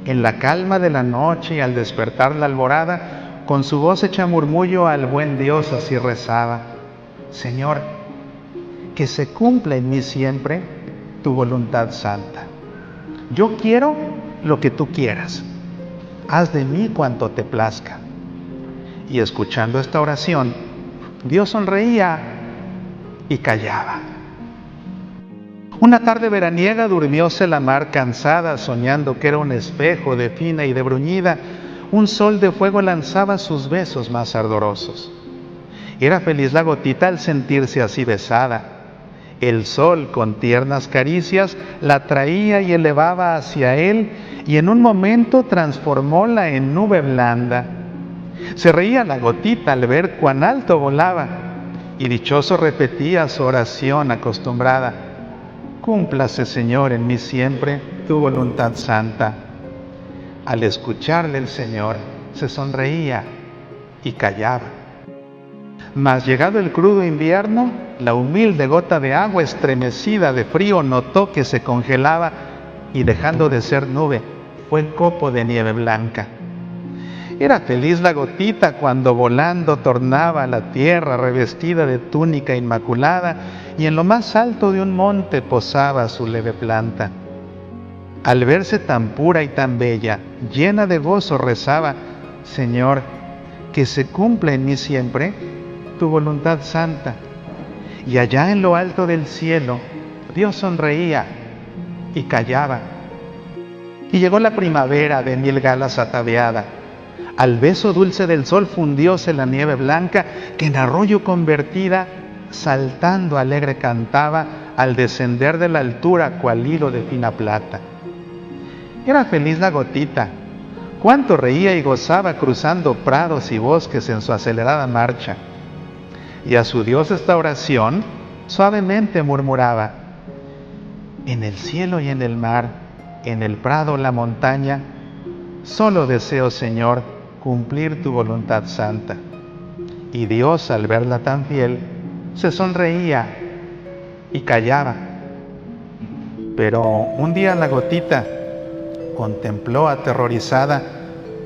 En la calma de la noche y al despertar la alborada, con su voz hecha murmullo al buen Dios así rezaba: Señor, que se cumpla en mí siempre tu voluntad santa. Yo quiero lo que tú quieras. Haz de mí cuanto te plazca. Y escuchando esta oración, Dios sonreía y callaba. Una tarde veraniega durmióse la mar cansada, soñando que era un espejo de fina y de bruñida. Un sol de fuego lanzaba sus besos más ardorosos. Era feliz la gotita al sentirse así besada. El sol, con tiernas caricias, la traía y elevaba hacia él, y en un momento transformóla en nube blanda. Se reía la gotita al ver cuán alto volaba, y dichoso repetía su oración acostumbrada: Cúmplase, Señor, en mí siempre tu voluntad santa. Al escucharle el Señor, se sonreía y callaba. Mas llegado el crudo invierno, la humilde gota de agua, estremecida de frío, notó que se congelaba y, dejando de ser nube, fue copo de nieve blanca. Era feliz la gotita cuando volando tornaba a la tierra revestida de túnica inmaculada, y en lo más alto de un monte posaba su leve planta. Al verse tan pura y tan bella, llena de gozo rezaba: Señor, que se cumpla en mí siempre tu voluntad santa. Y allá en lo alto del cielo, Dios sonreía y callaba. Y llegó la primavera de mil galas ataviada. Al beso dulce del sol fundióse la nieve blanca, que en arroyo convertida, saltando alegre cantaba, al descender de la altura cual hilo de fina plata. Era feliz la gotita, cuánto reía y gozaba cruzando prados y bosques en su acelerada marcha. Y a su Dios esta oración suavemente murmuraba: En el cielo y en el mar, en el prado, la montaña, solo deseo, Señor, cumplir tu voluntad santa. Y Dios, al verla tan fiel, se sonreía y callaba. Pero un día la gotita contempló aterrorizada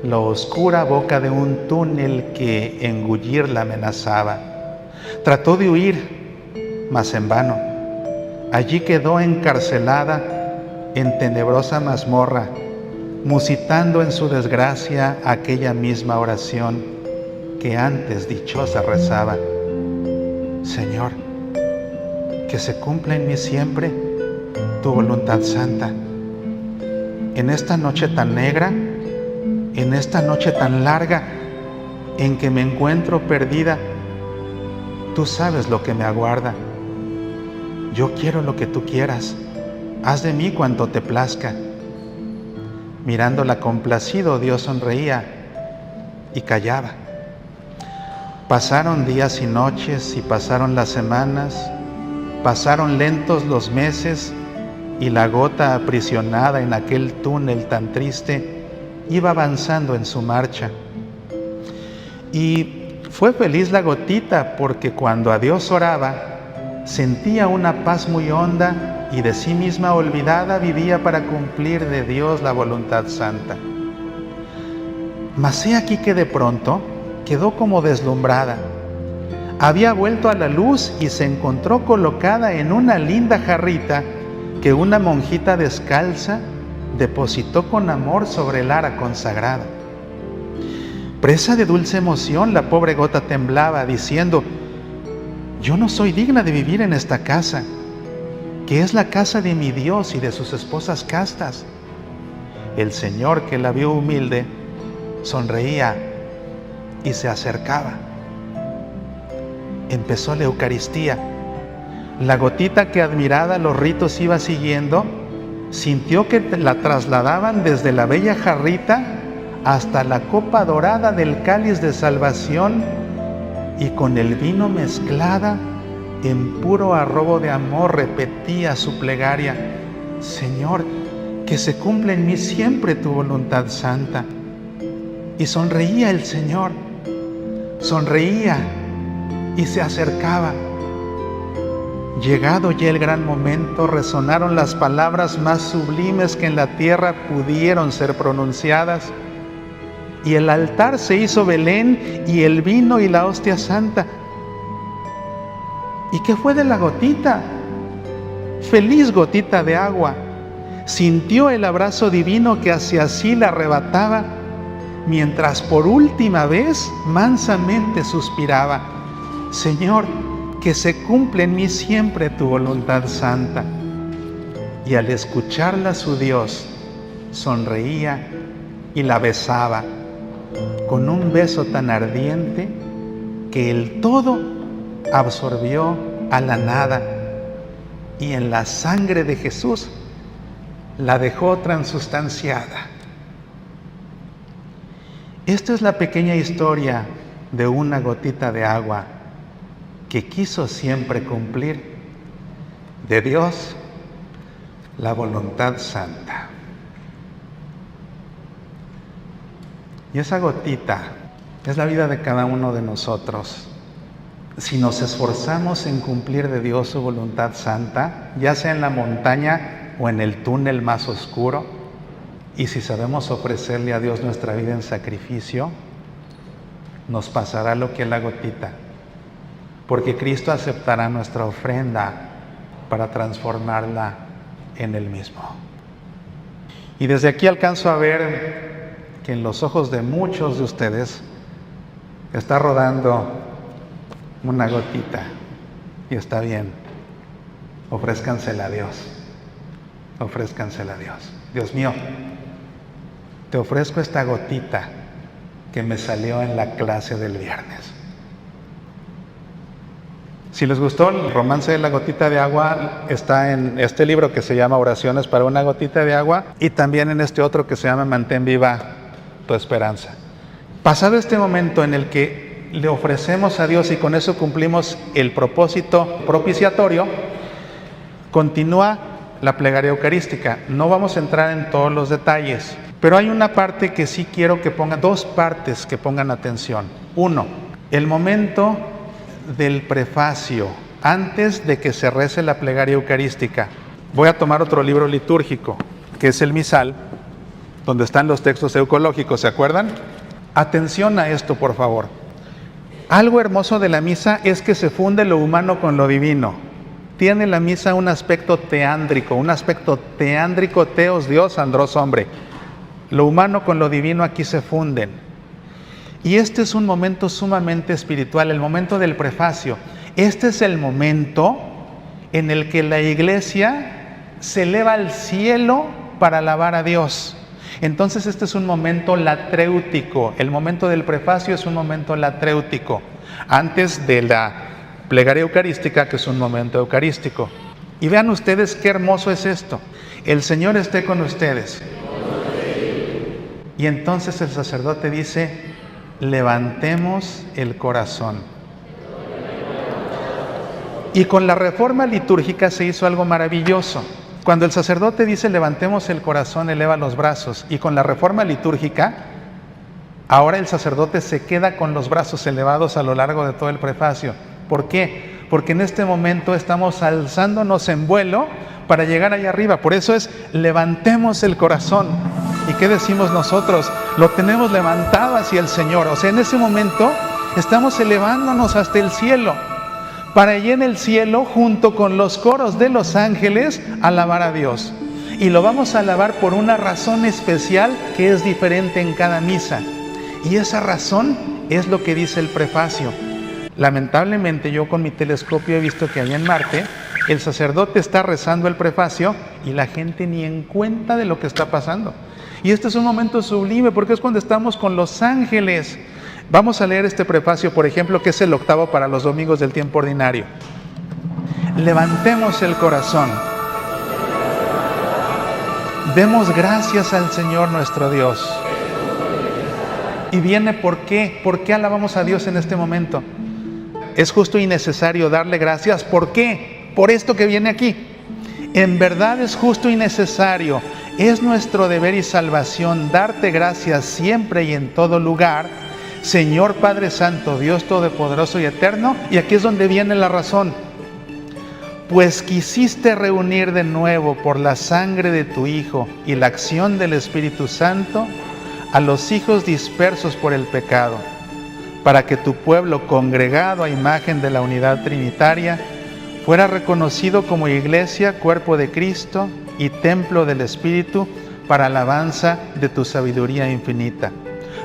la oscura boca de un túnel que engullirla amenazaba. Trató de huir, mas en vano. Allí quedó encarcelada en tenebrosa mazmorra, musitando en su desgracia aquella misma oración que antes dichosa rezaba: Señor, que se cumpla en mí siempre tu voluntad santa. En esta noche tan negra, en esta noche tan larga, en que me encuentro perdida, tú sabes lo que me aguarda. Yo quiero lo que tú quieras, haz de mí cuanto te plazca. Mirándola complacido, Dios sonreía y callaba. Pasaron días y noches, y pasaron las semanas, pasaron lentos los meses, y la gota aprisionada en aquel túnel tan triste iba avanzando en su marcha. Y fue feliz la gotita, porque cuando a Dios oraba, sentía una paz muy honda, y de sí misma olvidada vivía para cumplir de Dios la voluntad santa. Mas he aquí que de pronto quedó como deslumbrada. Había vuelto a la luz y se encontró colocada en una linda jarrita que una monjita descalza depositó con amor sobre el ara consagrada. Presa de dulce emoción, la pobre gota temblaba, diciendo: yo no soy digna de vivir en esta casa, que es la casa de mi Dios y de sus esposas castas. El Señor, que la vio humilde, sonreía y se acercaba. Empezó la Eucaristía. La gotita que admirada los ritos iba siguiendo, sintió que la trasladaban desde la bella jarrita hasta la copa dorada del cáliz de salvación, y con el vino mezclada, en puro arrobo de amor repetía su plegaria: Señor, que se cumpla en mí siempre tu voluntad santa. Y sonreía el Señor, sonreía y se acercaba. Llegado ya el gran momento, resonaron las palabras más sublimes que en la tierra pudieron ser pronunciadas. Y el altar se hizo Belén, y el vino y la hostia santa. ¿Y qué fue de la gotita? Feliz gotita de agua. Sintió el abrazo divino que hacia sí la arrebataba, mientras por última vez mansamente suspiraba: Señor, que se cumpla en mí siempre tu voluntad santa. Y al escucharla su Dios sonreía y la besaba con un beso tan ardiente que el todo absorbió a la nada, y en la sangre de Jesús la dejó transustanciada. Esta es la pequeña historia de una gotita de agua que quiso siempre cumplir de Dios la voluntad santa. Y esa gotita es la vida de cada uno de nosotros. Si nos esforzamos en cumplir de Dios su voluntad santa, ya sea en la montaña o en el túnel más oscuro, y si sabemos ofrecerle a Dios nuestra vida en sacrificio, nos pasará lo que es la gotita, porque Cristo aceptará nuestra ofrenda para transformarla en Él mismo. Y desde aquí alcanzo a ver que en los ojos de muchos de ustedes está rodando una gotita, y está bien. Ofrézcansela a Dios. Ofrézcansela a Dios. Dios mío, te ofrezco esta gotita que me salió en la clase del viernes. Si les gustó el romance de la gotita de agua, está en este libro que se llama Oraciones para una gotita de agua, y también en este otro que se llama Mantén viva tu esperanza. Pasado este momento en el que le ofrecemos a Dios y con eso cumplimos el propósito propiciatorio, continúa la plegaria eucarística. No vamos a entrar en todos los detalles, pero hay una parte que sí quiero que pongan, dos partes que pongan atención. Uno, el momento del prefacio, antes de que se rece la plegaria eucarística. Voy a tomar otro libro litúrgico, que es el misal, donde están los textos eucológicos, ¿se acuerdan? Atención a esto, por favor. Algo hermoso de la misa es que se funde lo humano con lo divino. Tiene la misa un aspecto teándrico, teos Dios, andros hombre. Lo humano con lo divino aquí se funden. Y este es un momento sumamente espiritual, el momento del prefacio. Este es el momento en el que la iglesia se eleva al cielo para alabar a Dios. Entonces este es un momento latréutico. El momento del prefacio es un momento latréutico, antes de la plegaria eucarística, que es un momento eucarístico. Y vean ustedes qué hermoso es esto. El Señor esté con ustedes. Y entonces el sacerdote dice: levantemos el corazón. Y con la reforma litúrgica se hizo algo maravilloso. Cuando el sacerdote dice levantemos el corazón, eleva los brazos. Y con la reforma litúrgica, ahora el sacerdote se queda con los brazos elevados a lo largo de todo el prefacio. ¿Por qué? Porque en este momento estamos alzándonos en vuelo para llegar allá arriba. Por eso es levantemos el corazón. ¿Y qué decimos nosotros? Lo tenemos levantado hacia el Señor. O sea, en ese momento estamos elevándonos hasta el cielo, para allí en el cielo, junto con los coros de los ángeles, alabar a Dios. Y lo vamos a alabar por una razón especial que es diferente en cada misa. Y esa razón es lo que dice el prefacio. Lamentablemente yo con mi telescopio he visto que allá en Marte el sacerdote está rezando el prefacio y la gente ni en cuenta de lo que está pasando. Y este es un momento sublime porque es cuando estamos con los ángeles. Vamos a leer este prefacio, por ejemplo, que es el octavo para los domingos del tiempo ordinario. Levantemos el corazón. Demos gracias al Señor nuestro Dios. Y viene ¿por qué? ¿Por qué alabamos a Dios en este momento? Es justo y necesario darle gracias. ¿Por qué? Por esto que viene aquí. En verdad es justo y necesario. Es nuestro deber y salvación darte gracias siempre y en todo lugar, Señor Padre Santo, Dios Todopoderoso y Eterno. Y aquí es donde viene la razón. Pues quisiste reunir de nuevo por la sangre de tu Hijo y la acción del Espíritu Santo a los hijos dispersos por el pecado, para que tu pueblo congregado a imagen de la unidad trinitaria fuera reconocido como iglesia, cuerpo de Cristo y templo del Espíritu para alabanza de tu sabiduría infinita.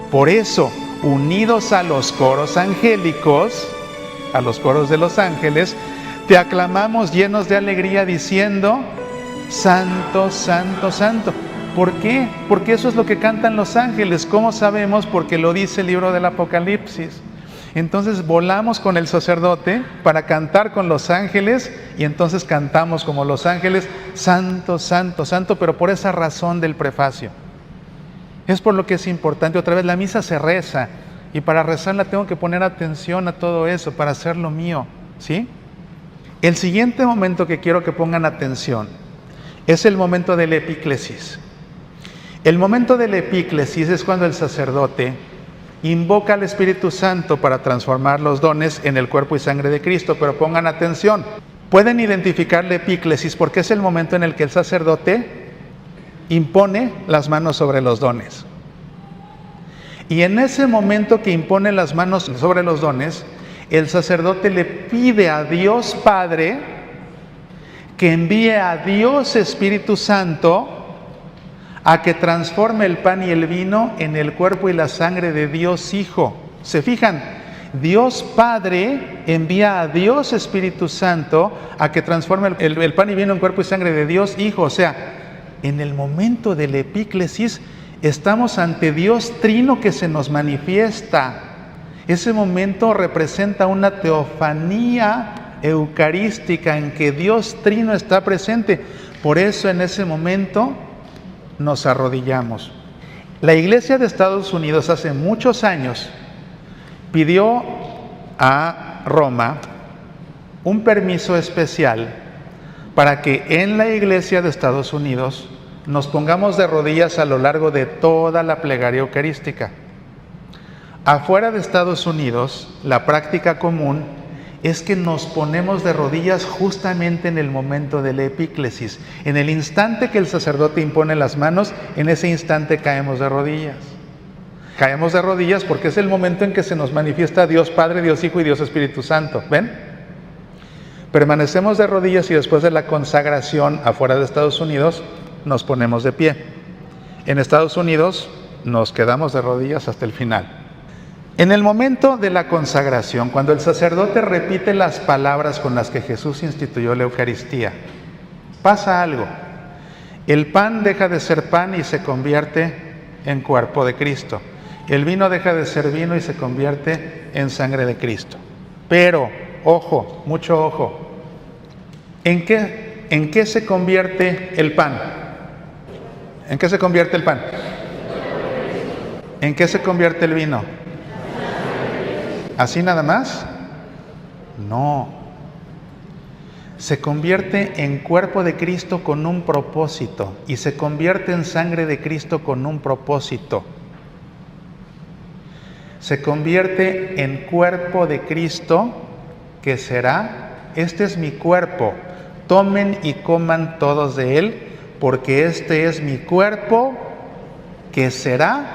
Por eso, unidos a los coros angélicos, a los coros de los ángeles, te aclamamos llenos de alegría diciendo: Santo, Santo, Santo. ¿Por qué? Porque eso es lo que cantan los ángeles. ¿Cómo sabemos? Porque lo dice el libro del Apocalipsis. Entonces volamos con el sacerdote para cantar con los ángeles y entonces cantamos como los ángeles: Santo, Santo, Santo, pero por esa razón del prefacio. Es por lo que es importante. Otra vez, la misa se reza y para rezarla tengo que poner atención a todo eso para hacerlo mío, ¿sí? El siguiente momento que quiero que pongan atención es el momento del epíclesis. El momento del epíclesis es cuando el sacerdote invoca al Espíritu Santo para transformar los dones en el cuerpo y sangre de Cristo, pero pongan atención. Pueden identificar la epíclesis porque es el momento en el que el sacerdote impone las manos sobre los dones. Y en ese momento que impone las manos sobre los dones, el sacerdote le pide a Dios Padre que envíe a Dios Espíritu Santo a que transforme el pan y el vino en el cuerpo y la sangre de Dios Hijo. ¿Se fijan? Dios Padre envía a Dios Espíritu Santo a que transforme el pan y vino en cuerpo y sangre de Dios Hijo. O sea, en el momento del epíclesis estamos ante Dios Trino que se nos manifiesta. Ese momento representa una teofanía eucarística en que Dios Trino está presente. Por eso en ese momento nos arrodillamos. La Iglesia de Estados Unidos hace muchos años pidió a Roma un permiso especial para que en la Iglesia de Estados Unidos nos pongamos de rodillas a lo largo de toda la plegaria eucarística. Afuera de Estados Unidos, la práctica común es que nos ponemos de rodillas justamente en el momento del epíclesis. En el instante que el sacerdote impone las manos, en ese instante caemos de rodillas. Caemos de rodillas porque es el momento en que se nos manifiesta Dios Padre, Dios Hijo y Dios Espíritu Santo. ¿Ven? Permanecemos de rodillas y después de la consagración afuera de Estados Unidos nos ponemos de pie. En Estados Unidos nos quedamos de rodillas hasta el final. En el momento de la consagración, cuando el sacerdote repite las palabras con las que Jesús instituyó la Eucaristía, pasa algo. El pan deja de ser pan y se convierte en cuerpo de Cristo. El vino deja de ser vino y se convierte en sangre de Cristo. Pero, ojo, mucho ojo, ¿en qué se convierte el pan? ¿En qué se convierte el pan? ¿En qué se convierte el vino? ¿Así nada más? No. Se convierte en cuerpo de Cristo con un propósito y se convierte en sangre de Cristo con un propósito. Se convierte en cuerpo de Cristo que será: este es mi cuerpo, tomen y coman todos de él, porque este es mi cuerpo que será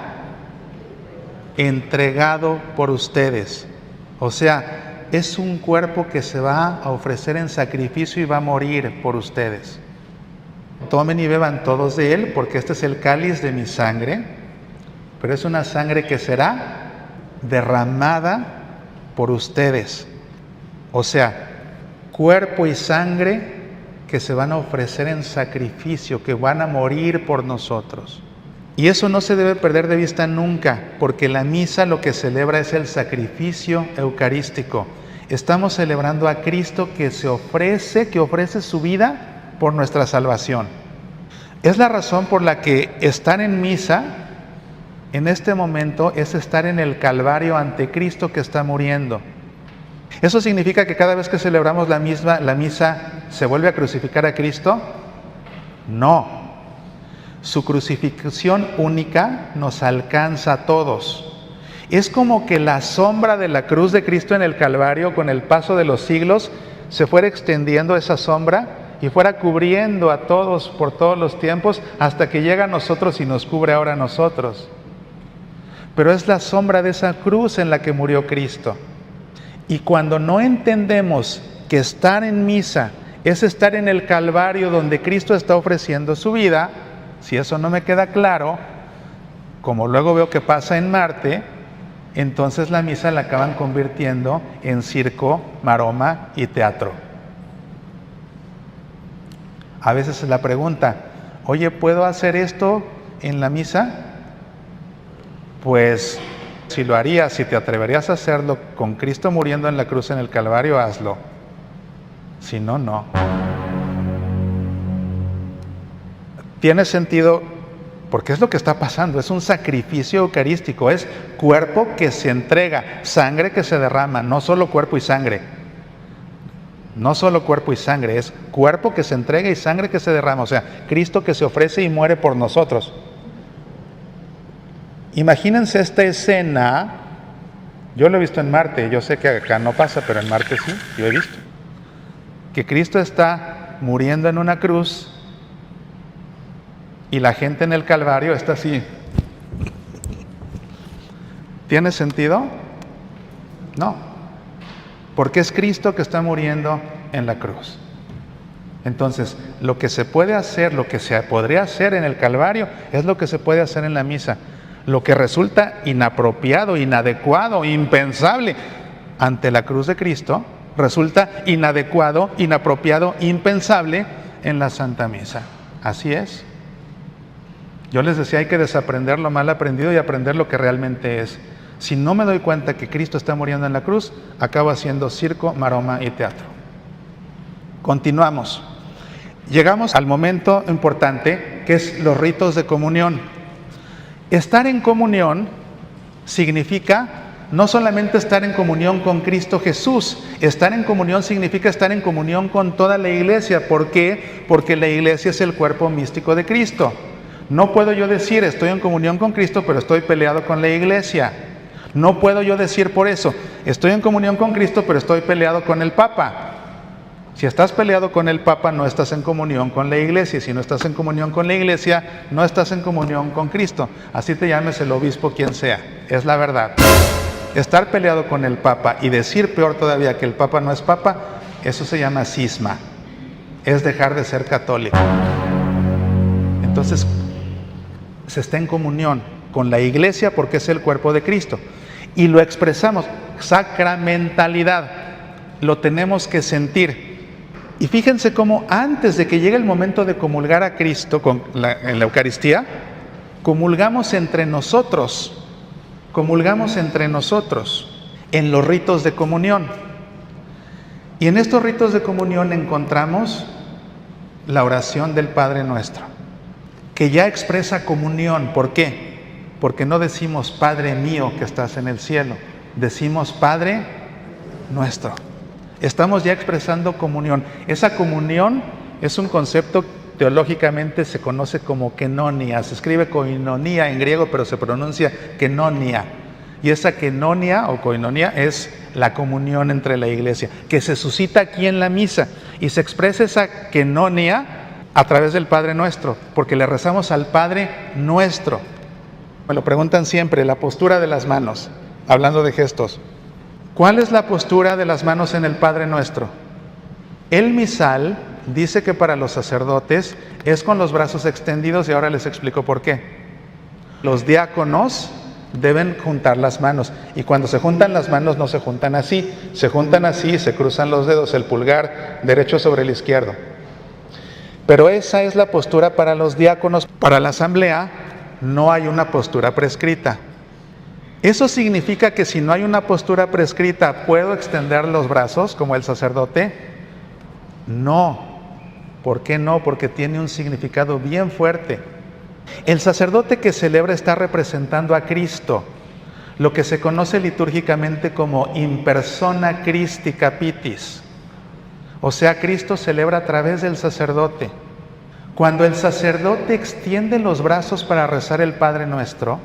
entregado por ustedes. O sea, es un cuerpo que se va a ofrecer en sacrificio y va a morir por ustedes. Tomen y beban todos de él, porque este es el cáliz de mi sangre, pero es una sangre que será derramada por ustedes. O sea, cuerpo y sangre que se van a ofrecer en sacrificio, que van a morir por nosotros. Y eso no se debe perder de vista nunca, porque la misa lo que celebra es el sacrificio eucarístico. Estamos celebrando a Cristo que ofrece su vida por nuestra salvación. Es la razón por la que estar en misa en este momento es estar en el Calvario ante Cristo que está muriendo. ¿Eso significa que cada vez que celebramos la misa se vuelve a crucificar a Cristo? No. Su crucifixión única nos alcanza a todos. Es como que la sombra de la cruz de Cristo en el Calvario, con el paso de los siglos, se fuera extendiendo esa sombra y fuera cubriendo a todos por todos los tiempos hasta que llega a nosotros y nos cubre ahora a nosotros. Pero es la sombra de esa cruz en la que murió Cristo. Y cuando no entendemos que estar en misa es estar en el Calvario donde Cristo está ofreciendo su vida, si eso no me queda claro, como luego veo que pasa en Marte, entonces la misa la acaban convirtiendo en circo, maroma y teatro. A veces es la pregunta, oye, ¿puedo hacer esto en la misa? Pues si lo harías, si te atreverías a hacerlo con Cristo muriendo en la cruz en el Calvario, hazlo. Si no, no. Tiene sentido porque es lo que está pasando, es un sacrificio eucarístico, es cuerpo que se entrega, sangre que se derrama, no solo cuerpo y sangre. No solo cuerpo y sangre, es cuerpo que se entrega y sangre que se derrama, o sea, Cristo que se ofrece y muere por nosotros. Imagínense esta escena, yo lo he visto en Marte, yo sé que acá no pasa, pero en Marte sí, yo he visto. Que Cristo está muriendo en una cruz y la gente en el Calvario está así. ¿Tiene sentido? No, porque es Cristo que está muriendo en la cruz. Entonces, lo que se puede hacer, lo que se podría hacer en el Calvario, es lo que se puede hacer en la misa. Lo que resulta inapropiado, inadecuado, impensable ante la cruz de Cristo, resulta inadecuado, inapropiado, impensable en la Santa Misa. Así es. Yo les decía, hay que desaprender lo mal aprendido y aprender lo que realmente es. Si no me doy cuenta que Cristo está muriendo en la cruz, acabo haciendo circo, maroma y teatro. Continuamos. Llegamos al momento importante, que es los ritos de comunión. Estar en comunión significa no solamente estar en comunión con Cristo Jesús, estar en comunión significa estar en comunión con toda la iglesia. ¿Por qué? Porque la iglesia es el cuerpo místico de Cristo. No puedo yo decir estoy en comunión con Cristo, pero estoy peleado con la iglesia. No puedo yo decir por eso, estoy en comunión con Cristo, pero estoy peleado con el Papa. Si estás peleado con el Papa, no estás en comunión con la iglesia. Si no estás en comunión con la iglesia, no estás en comunión con Cristo. Así te llames el obispo, quien sea. Es la verdad. Estar peleado con el Papa y decir peor todavía que el Papa no es Papa, eso se llama cisma. Es dejar de ser católico. Entonces, se está en comunión con la iglesia porque es el cuerpo de Cristo. Y lo expresamos, sacramentalidad. Lo tenemos que sentir. Y fíjense cómo antes de que llegue el momento de comulgar a Cristo en la Eucaristía, comulgamos entre nosotros en los ritos de comunión. Y en estos ritos de comunión encontramos la oración del Padre Nuestro, que ya expresa comunión. ¿Por qué? Porque no decimos Padre mío que estás en el cielo, decimos Padre Nuestro. Estamos ya expresando comunión. Esa comunión es un concepto teológicamente se conoce como kenonia. Se escribe koinonia en griego, pero se pronuncia kenonia. Y esa kenonia o koinonia es la comunión entre la iglesia, que se suscita aquí en la misa. Y se expresa esa kenonia a través del Padre Nuestro, porque le rezamos al Padre Nuestro. Me lo preguntan siempre, la postura de las manos, hablando de gestos. ¿Cuál es la postura de las manos en el Padre Nuestro? El misal dice que para los sacerdotes es con los brazos extendidos y ahora les explico por qué. Los diáconos deben juntar las manos y cuando se juntan las manos no se juntan así, se juntan así y se cruzan los dedos, el pulgar derecho sobre el izquierdo. Pero esa es la postura para los diáconos. Para la asamblea no hay una postura prescrita. ¿Eso significa que si no hay una postura prescrita, puedo extender los brazos como el sacerdote? No. ¿Por qué no? Porque tiene un significado bien fuerte. El sacerdote que celebra está representando a Cristo, lo que se conoce litúrgicamente como in persona Christi capitis. O sea, Cristo celebra a través del sacerdote. Cuando el sacerdote extiende los brazos para rezar el Padre Nuestro,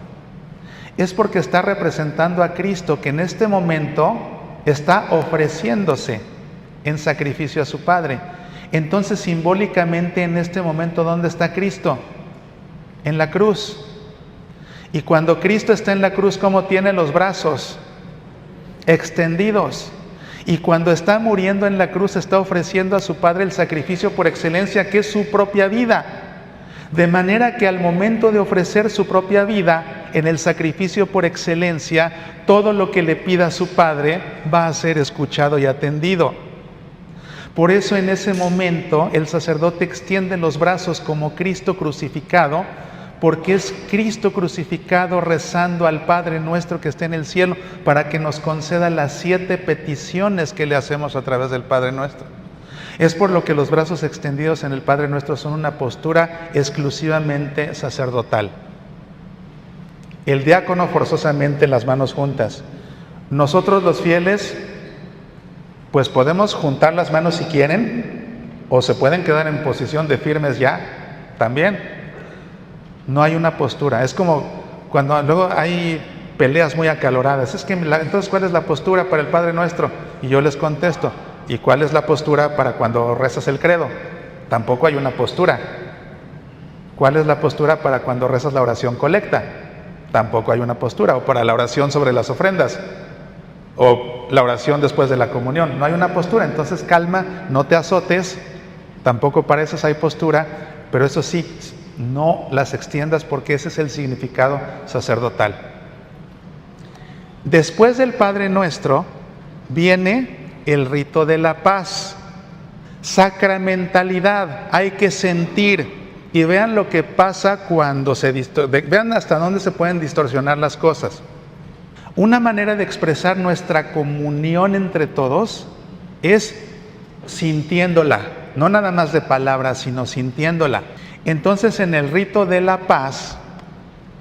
es porque está representando a Cristo, que en este momento está ofreciéndose en sacrificio a su Padre. Entonces, simbólicamente, en este momento, ¿dónde está Cristo? En la cruz. Y cuando Cristo está en la cruz, ¿cómo tiene los brazos? Extendidos. Y cuando está muriendo en la cruz, está ofreciendo a su Padre el sacrificio por excelencia, que es su propia vida. De manera que al momento de ofrecer su propia vida, en el sacrificio por excelencia, todo lo que le pida a su Padre va a ser escuchado y atendido. Por eso en ese momento el sacerdote extiende los brazos como Cristo crucificado, porque es Cristo crucificado rezando al Padre Nuestro que está en el cielo para que nos conceda las 7 peticiones que le hacemos a través del Padre Nuestro. Es por lo que los brazos extendidos en el Padre Nuestro son una postura exclusivamente sacerdotal. El diácono forzosamente las manos juntas. Nosotros los fieles, pues podemos juntar las manos si quieren, o se pueden quedar en posición de firmes ya, también. No hay una postura. Es como cuando luego hay peleas muy acaloradas. Es que entonces, ¿cuál es la postura para el Padre Nuestro? Y yo les contesto, ¿y cuál es la postura para cuando rezas el credo? Tampoco hay una postura. ¿Cuál es la postura para cuando rezas la oración colecta? Tampoco hay una postura. O para la oración sobre las ofrendas, o la oración después de la comunión. No hay una postura. Entonces calma, no te azotes. Tampoco para esas hay postura, pero eso sí, no las extiendas, porque ese es el significado sacerdotal. Después del Padre Nuestro viene el rito de la paz. Sacramentalidad, hay que sentir. Y vean lo que pasa cuando vean hasta dónde se pueden distorsionar las cosas. Una manera de expresar nuestra comunión entre todos es sintiéndola, no nada más de palabras, sino sintiéndola. Entonces, en el rito de la paz,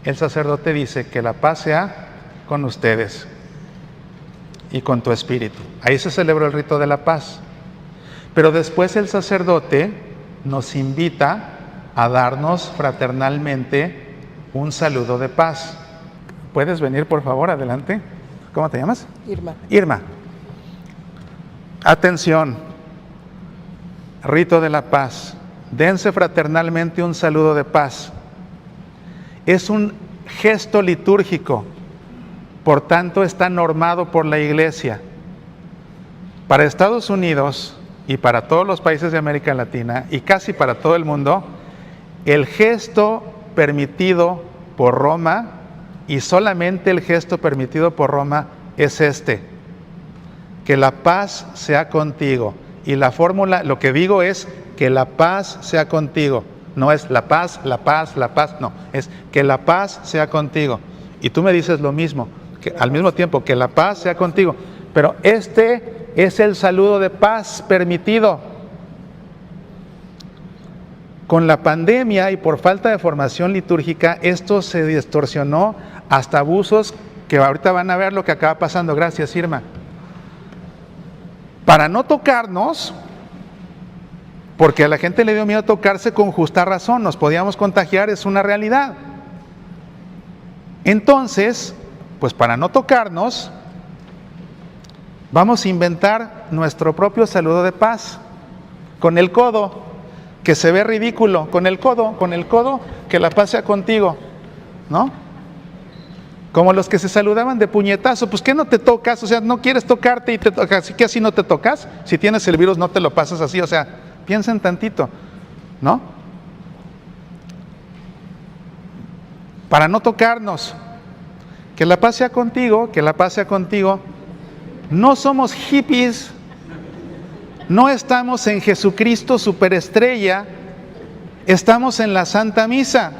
el sacerdote dice que la paz sea con ustedes y con tu espíritu. Ahí se celebró el rito de la paz. Pero después el sacerdote nos invita a darnos fraternalmente un saludo de paz. ¿Puedes venir, por favor? Adelante. ¿Cómo te llamas? Irma. Irma. Atención. Rito de la paz. Dense fraternalmente un saludo de paz. Es un gesto litúrgico, por tanto está normado por la Iglesia. Para Estados Unidos y para todos los países de América Latina y casi para todo el mundo, el gesto permitido por Roma, y solamente el gesto permitido por Roma, es este: que la paz sea contigo. Y la fórmula, lo que digo es que la paz sea contigo. No es la paz, no, es que la paz sea contigo. Y tú me dices lo mismo, que al mismo tiempo, que la paz sea contigo. Pero este es el saludo de paz permitido. Con la pandemia y por falta de formación litúrgica, esto se distorsionó hasta abusos que ahorita van a ver lo que acaba pasando. Gracias, Irma. Para no tocarnos, porque a la gente le dio miedo tocarse, con justa razón, nos podíamos contagiar, es una realidad. Entonces, pues para no tocarnos, vamos a inventar nuestro propio saludo de paz, con el codo, que se ve ridículo, con el codo, que la paz sea contigo, ¿no? Como los que se saludaban de puñetazo, pues ¿qué no te tocas? O sea, no quieres tocarte y te tocas, así que así no te tocas. Si tienes el virus no te lo pasas así, o sea, piensen tantito, ¿no? Para no tocarnos, que la paz sea contigo, que la paz sea contigo. No somos hippies, no estamos en Jesucristo superestrella, estamos en la Santa Misa.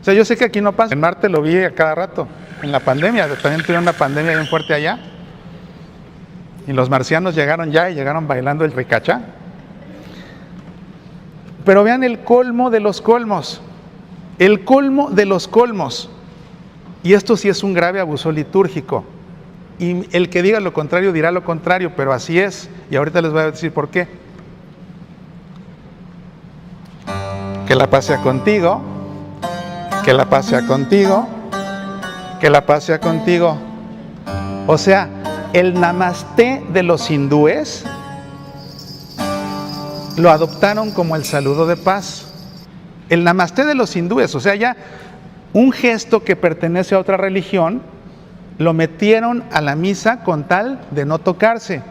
O sea, yo sé que aquí no pasa. En Marte lo vi a cada rato, en la pandemia. También tuvieron una pandemia bien fuerte allá. Y los marcianos llegaron ya y llegaron bailando el ricachá. Pero vean el colmo de los colmos. El colmo de los colmos. Y esto sí es un grave abuso litúrgico. Y el que diga lo contrario dirá lo contrario, pero así es. Y ahorita les voy a decir por qué. Que la paz sea contigo. Que la paz sea contigo. Que la paz sea contigo. O sea, el namasté de los hindúes lo adoptaron como el saludo de paz. El namasté de los hindúes, o sea, ya un gesto que pertenece a otra religión, lo metieron a la misa con tal de no tocarse.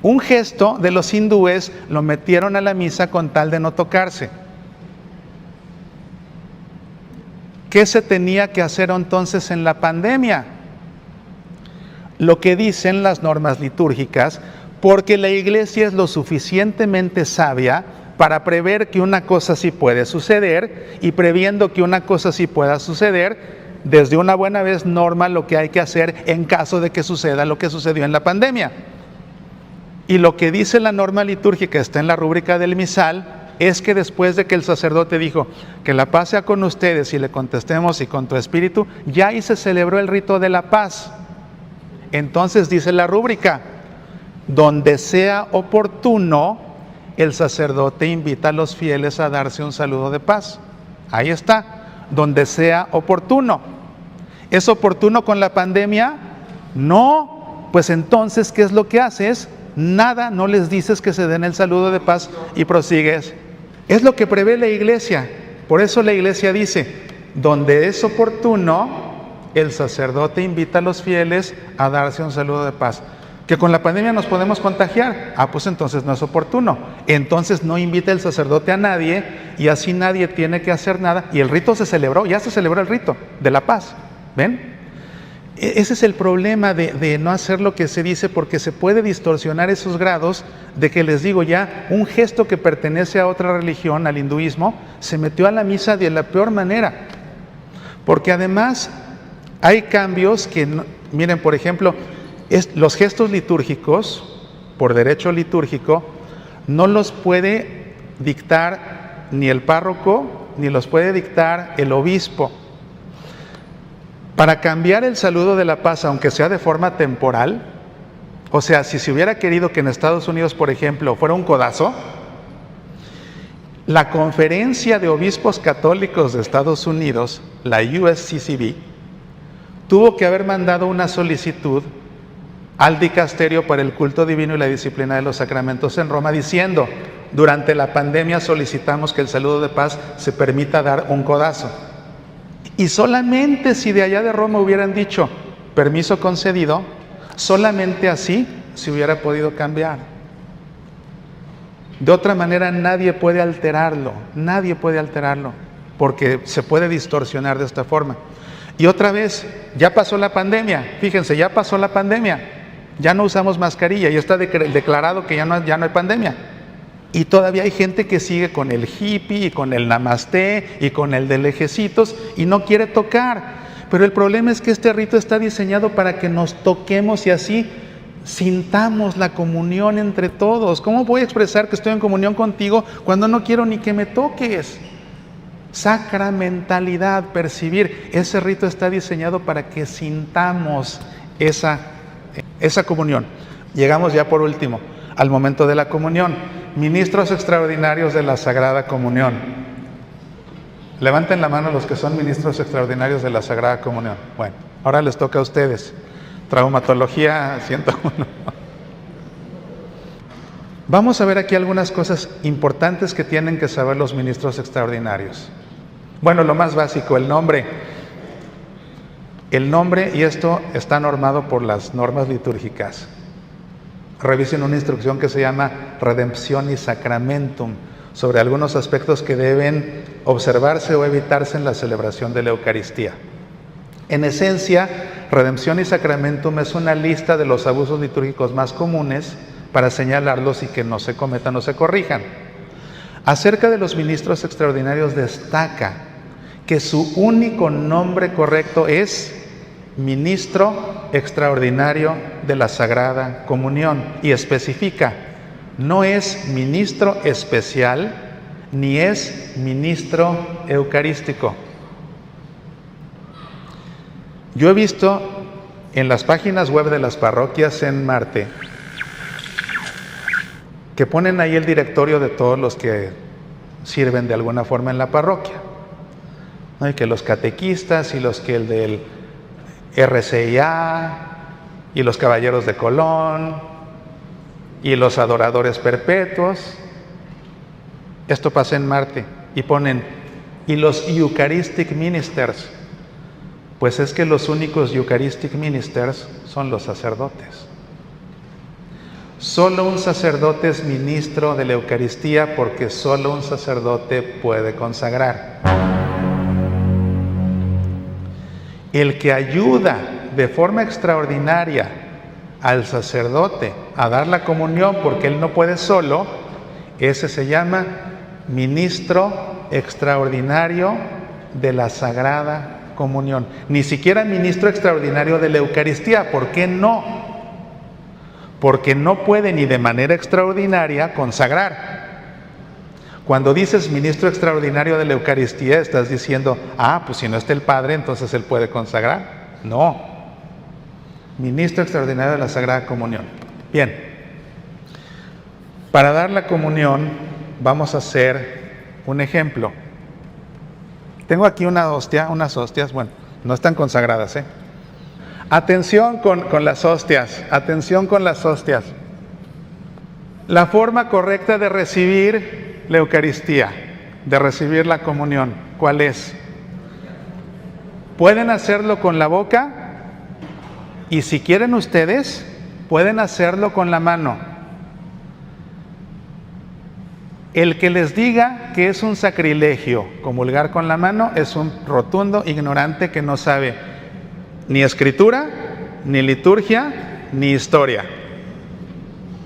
Un gesto de los hindúes lo metieron a la misa con tal de no tocarse. ¿Qué se tenía que hacer entonces en la pandemia? Lo que dicen las normas litúrgicas, porque la Iglesia es lo suficientemente sabia para prever que una cosa sí puede suceder, y previendo que una cosa sí pueda suceder, desde una buena vez norma lo que hay que hacer en caso de que suceda lo que sucedió en la pandemia. Y lo que dice la norma litúrgica, está en la rúbrica del misal, es que después de que el sacerdote dijo que la paz sea con ustedes y le contestemos y con tu espíritu, ya ahí se celebró el rito de la paz. Entonces dice la rúbrica, donde sea oportuno, el sacerdote invita a los fieles a darse un saludo de paz. Ahí está, donde sea oportuno. ¿Es oportuno con la pandemia? No. Pues entonces, ¿qué es lo que haces? Nada, no les dices que se den el saludo de paz y prosigues. Es lo que prevé la Iglesia. Por eso la Iglesia dice, donde es oportuno, el sacerdote invita a los fieles a darse un saludo de paz. Que con la pandemia nos podemos contagiar. Pues entonces no es oportuno. Entonces no invita el sacerdote a nadie y así nadie tiene que hacer nada. Y el rito se celebró, ya se celebró el rito de la paz. ¿Ven? Ese es el problema de no hacer lo que se dice, porque se puede distorsionar esos grados de que, les digo ya, un gesto que pertenece a otra religión, al hinduismo, se metió a la misa de la peor manera. Porque además hay cambios que, miren, por ejemplo, los gestos litúrgicos, por derecho litúrgico, no los puede dictar ni el párroco, ni los puede dictar el obispo. Para cambiar el saludo de la paz, aunque sea de forma temporal, o sea, si se hubiera querido que en Estados Unidos, por ejemplo, fuera un codazo, la Conferencia de Obispos Católicos de Estados Unidos, la USCCB, tuvo que haber mandado una solicitud al dicasterio para el culto divino y la disciplina de los sacramentos en Roma, diciendo, durante la pandemia solicitamos que el saludo de paz se permita dar un codazo. Y solamente si de allá de Roma hubieran dicho, permiso concedido, solamente así se hubiera podido cambiar. De otra manera nadie puede alterarlo, porque se puede distorsionar de esta forma. Y otra vez, ya pasó la pandemia, fíjense, ya pasó la pandemia, ya no usamos mascarilla, ya está declarado que ya no hay pandemia. Y todavía hay gente que sigue con el hippie y con el namasté y con el de lejecitos y no quiere tocar. Pero el problema es que este rito está diseñado para que nos toquemos y así sintamos la comunión entre todos. ¿Cómo voy a expresar que estoy en comunión contigo cuando no quiero ni que me toques? Sacramentalidad, percibir. Ese rito está diseñado para que sintamos esa comunión. Llegamos ya por último al momento de la comunión. Ministros extraordinarios de la Sagrada Comunión. Levanten la mano los que son ministros extraordinarios de la Sagrada Comunión. Bueno, ahora les toca a ustedes. Traumatología 101. Vamos a ver aquí algunas cosas importantes que tienen que saber los ministros extraordinarios. Bueno, lo más básico, el nombre. El nombre, y esto está normado por las normas litúrgicas. Revisen una instrucción que se llama Redemptionis Sacramentum, sobre algunos aspectos que deben observarse o evitarse en la celebración de la Eucaristía. En esencia, Redemptionis Sacramentum es una lista de los abusos litúrgicos más comunes para señalarlos y que no se cometan o se corrijan. Acerca de los ministros extraordinarios destaca que su único nombre correcto es ministro extraordinario de la Sagrada Comunión, y especifica, no es ministro especial ni es ministro eucarístico. Yo he visto en las páginas web de las parroquias en Marte que ponen ahí el directorio de todos los que sirven de alguna forma en la parroquia, ¿no? Y que los catequistas y los que el del RCIA y los caballeros de Colón y los adoradores perpetuos. Esto pasa en Marte, y ponen, y los Eucharistic Ministers. Pues es que los únicos Eucharistic Ministers son los sacerdotes. Solo un sacerdote es ministro de la Eucaristía, porque solo un sacerdote puede consagrar. El que ayuda de forma extraordinaria al sacerdote a dar la comunión porque él no puede solo, ese se llama ministro extraordinario de la Sagrada Comunión. Ni siquiera ministro extraordinario de la Eucaristía. ¿Por qué no? Porque no puede ni de manera extraordinaria consagrar. Cuando dices ministro extraordinario de la Eucaristía, estás diciendo, pues si no está el Padre, entonces él puede consagrar. No. Ministro extraordinario de la Sagrada Comunión. Bien. Para dar la comunión, vamos a hacer un ejemplo. Tengo aquí unas hostias, bueno, no están consagradas, Atención con las hostias, atención con las hostias. La forma correcta de recibir la Eucaristía, de recibir la comunión, ¿cuál es? Pueden hacerlo con la boca, y si quieren ustedes, pueden hacerlo con la mano. El que les diga que es un sacrilegio comulgar con la mano es un rotundo ignorante que no sabe ni escritura, ni liturgia, ni historia.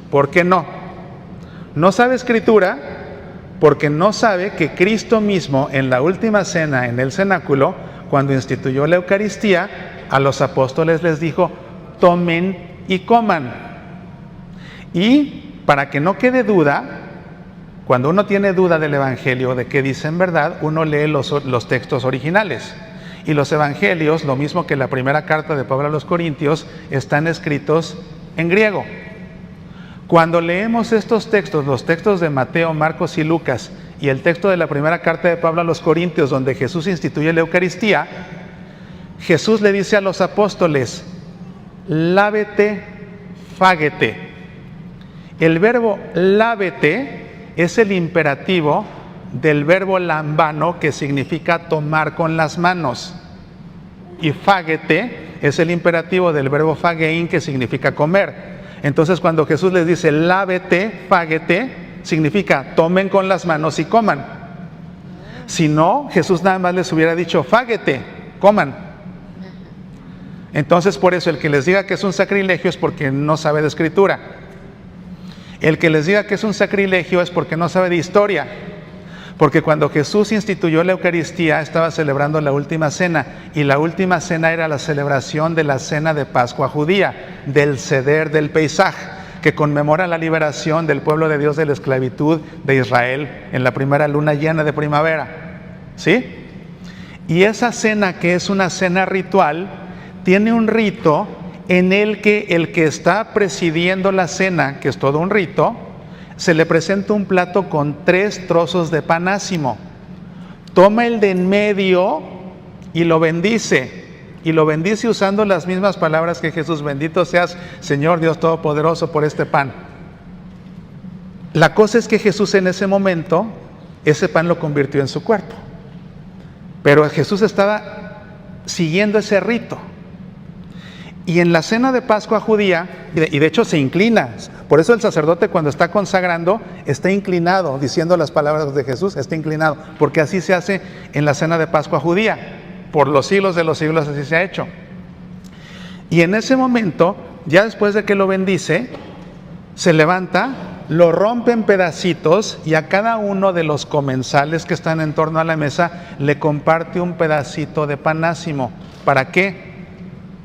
¿Por qué no? No sabe escritura porque no sabe que Cristo mismo en la última cena, en el cenáculo, cuando instituyó la Eucaristía, a los apóstoles les dijo, tomen y coman. Y para que no quede duda, cuando uno tiene duda del Evangelio, de qué dice en verdad, uno lee los textos originales. Y los Evangelios, lo mismo que la primera carta de Pablo a los Corintios, están escritos en griego. Cuando leemos estos textos, los textos de Mateo, Marcos y Lucas, y el texto de la primera carta de Pablo a los Corintios, donde Jesús instituye la Eucaristía, Jesús le dice a los apóstoles, lávete, fágete. El verbo lávete es el imperativo del verbo lambano, que significa tomar con las manos, y fágete es el imperativo del verbo fagein, que significa comer. Entonces cuando Jesús les dice lávete, fágete, significa tomen con las manos y coman. Si no, Jesús nada más les hubiera dicho fágete, coman. Entonces por eso el que les diga que es un sacrilegio es porque no sabe de escritura. El que les diga que es un sacrilegio es porque no sabe de historia. Porque cuando Jesús instituyó la Eucaristía, estaba celebrando la última cena, y la última cena era la celebración de la cena de Pascua judía, del Seder del Pesaj, que conmemora la liberación del pueblo de Dios de la esclavitud de Israel en la primera luna llena de primavera. ¿Sí? Y esa cena, que es una cena ritual, tiene un rito en el que está presidiendo la cena, que es todo un rito, se le presenta un plato con 3 trozos de pan ácimo. Toma el de en medio y lo bendice. Y lo bendice usando las mismas palabras que Jesús: bendito seas, Señor Dios Todopoderoso, por este pan. La cosa es que Jesús en ese momento, ese pan lo convirtió en su cuerpo. Pero Jesús estaba siguiendo ese rito. Y en la cena de Pascua judía, y de hecho se inclina, por eso el sacerdote cuando está consagrando está inclinado, diciendo las palabras de Jesús, está inclinado, porque así se hace en la cena de Pascua judía, por los siglos de los siglos así se ha hecho. Y en ese momento, ya después de que lo bendice, se levanta, lo rompe en pedacitos y a cada uno de los comensales que están en torno a la mesa le comparte un pedacito de panásimo. ¿Para qué?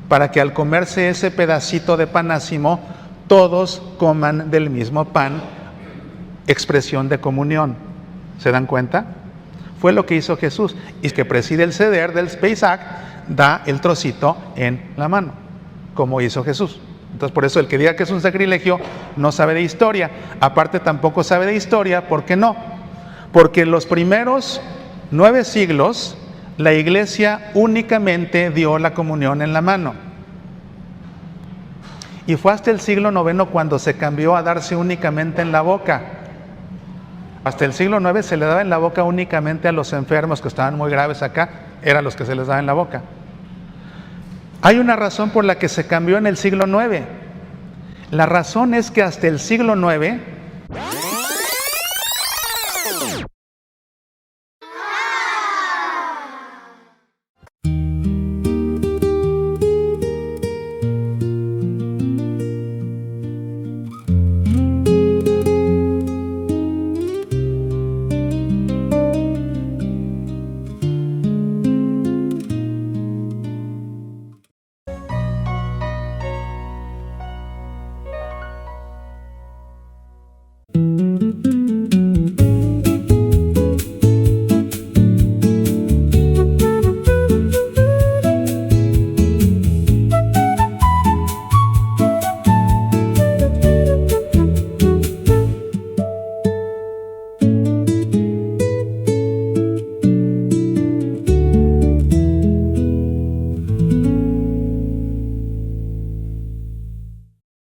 Para que al comerse ese pedacito de panásimo, todos coman del mismo pan, expresión de comunión. ¿Se dan cuenta? Fue lo que hizo Jesús. Y que preside el ceder del Pesach, da el trocito en la mano, como hizo Jesús. Entonces, por eso el que diga que es un sacrilegio no sabe de historia. Aparte, tampoco sabe de historia. ¿Por qué no? Porque en los primeros 9 siglos, la Iglesia únicamente dio la comunión en la mano. Y fue hasta el siglo IX cuando se cambió a darse únicamente en la boca. Hasta el siglo IX se le daba en la boca únicamente a los enfermos que estaban muy graves acá, eran los que se les daba en la boca. Hay una razón por la que se cambió en el siglo IX. La razón es que hasta el siglo IX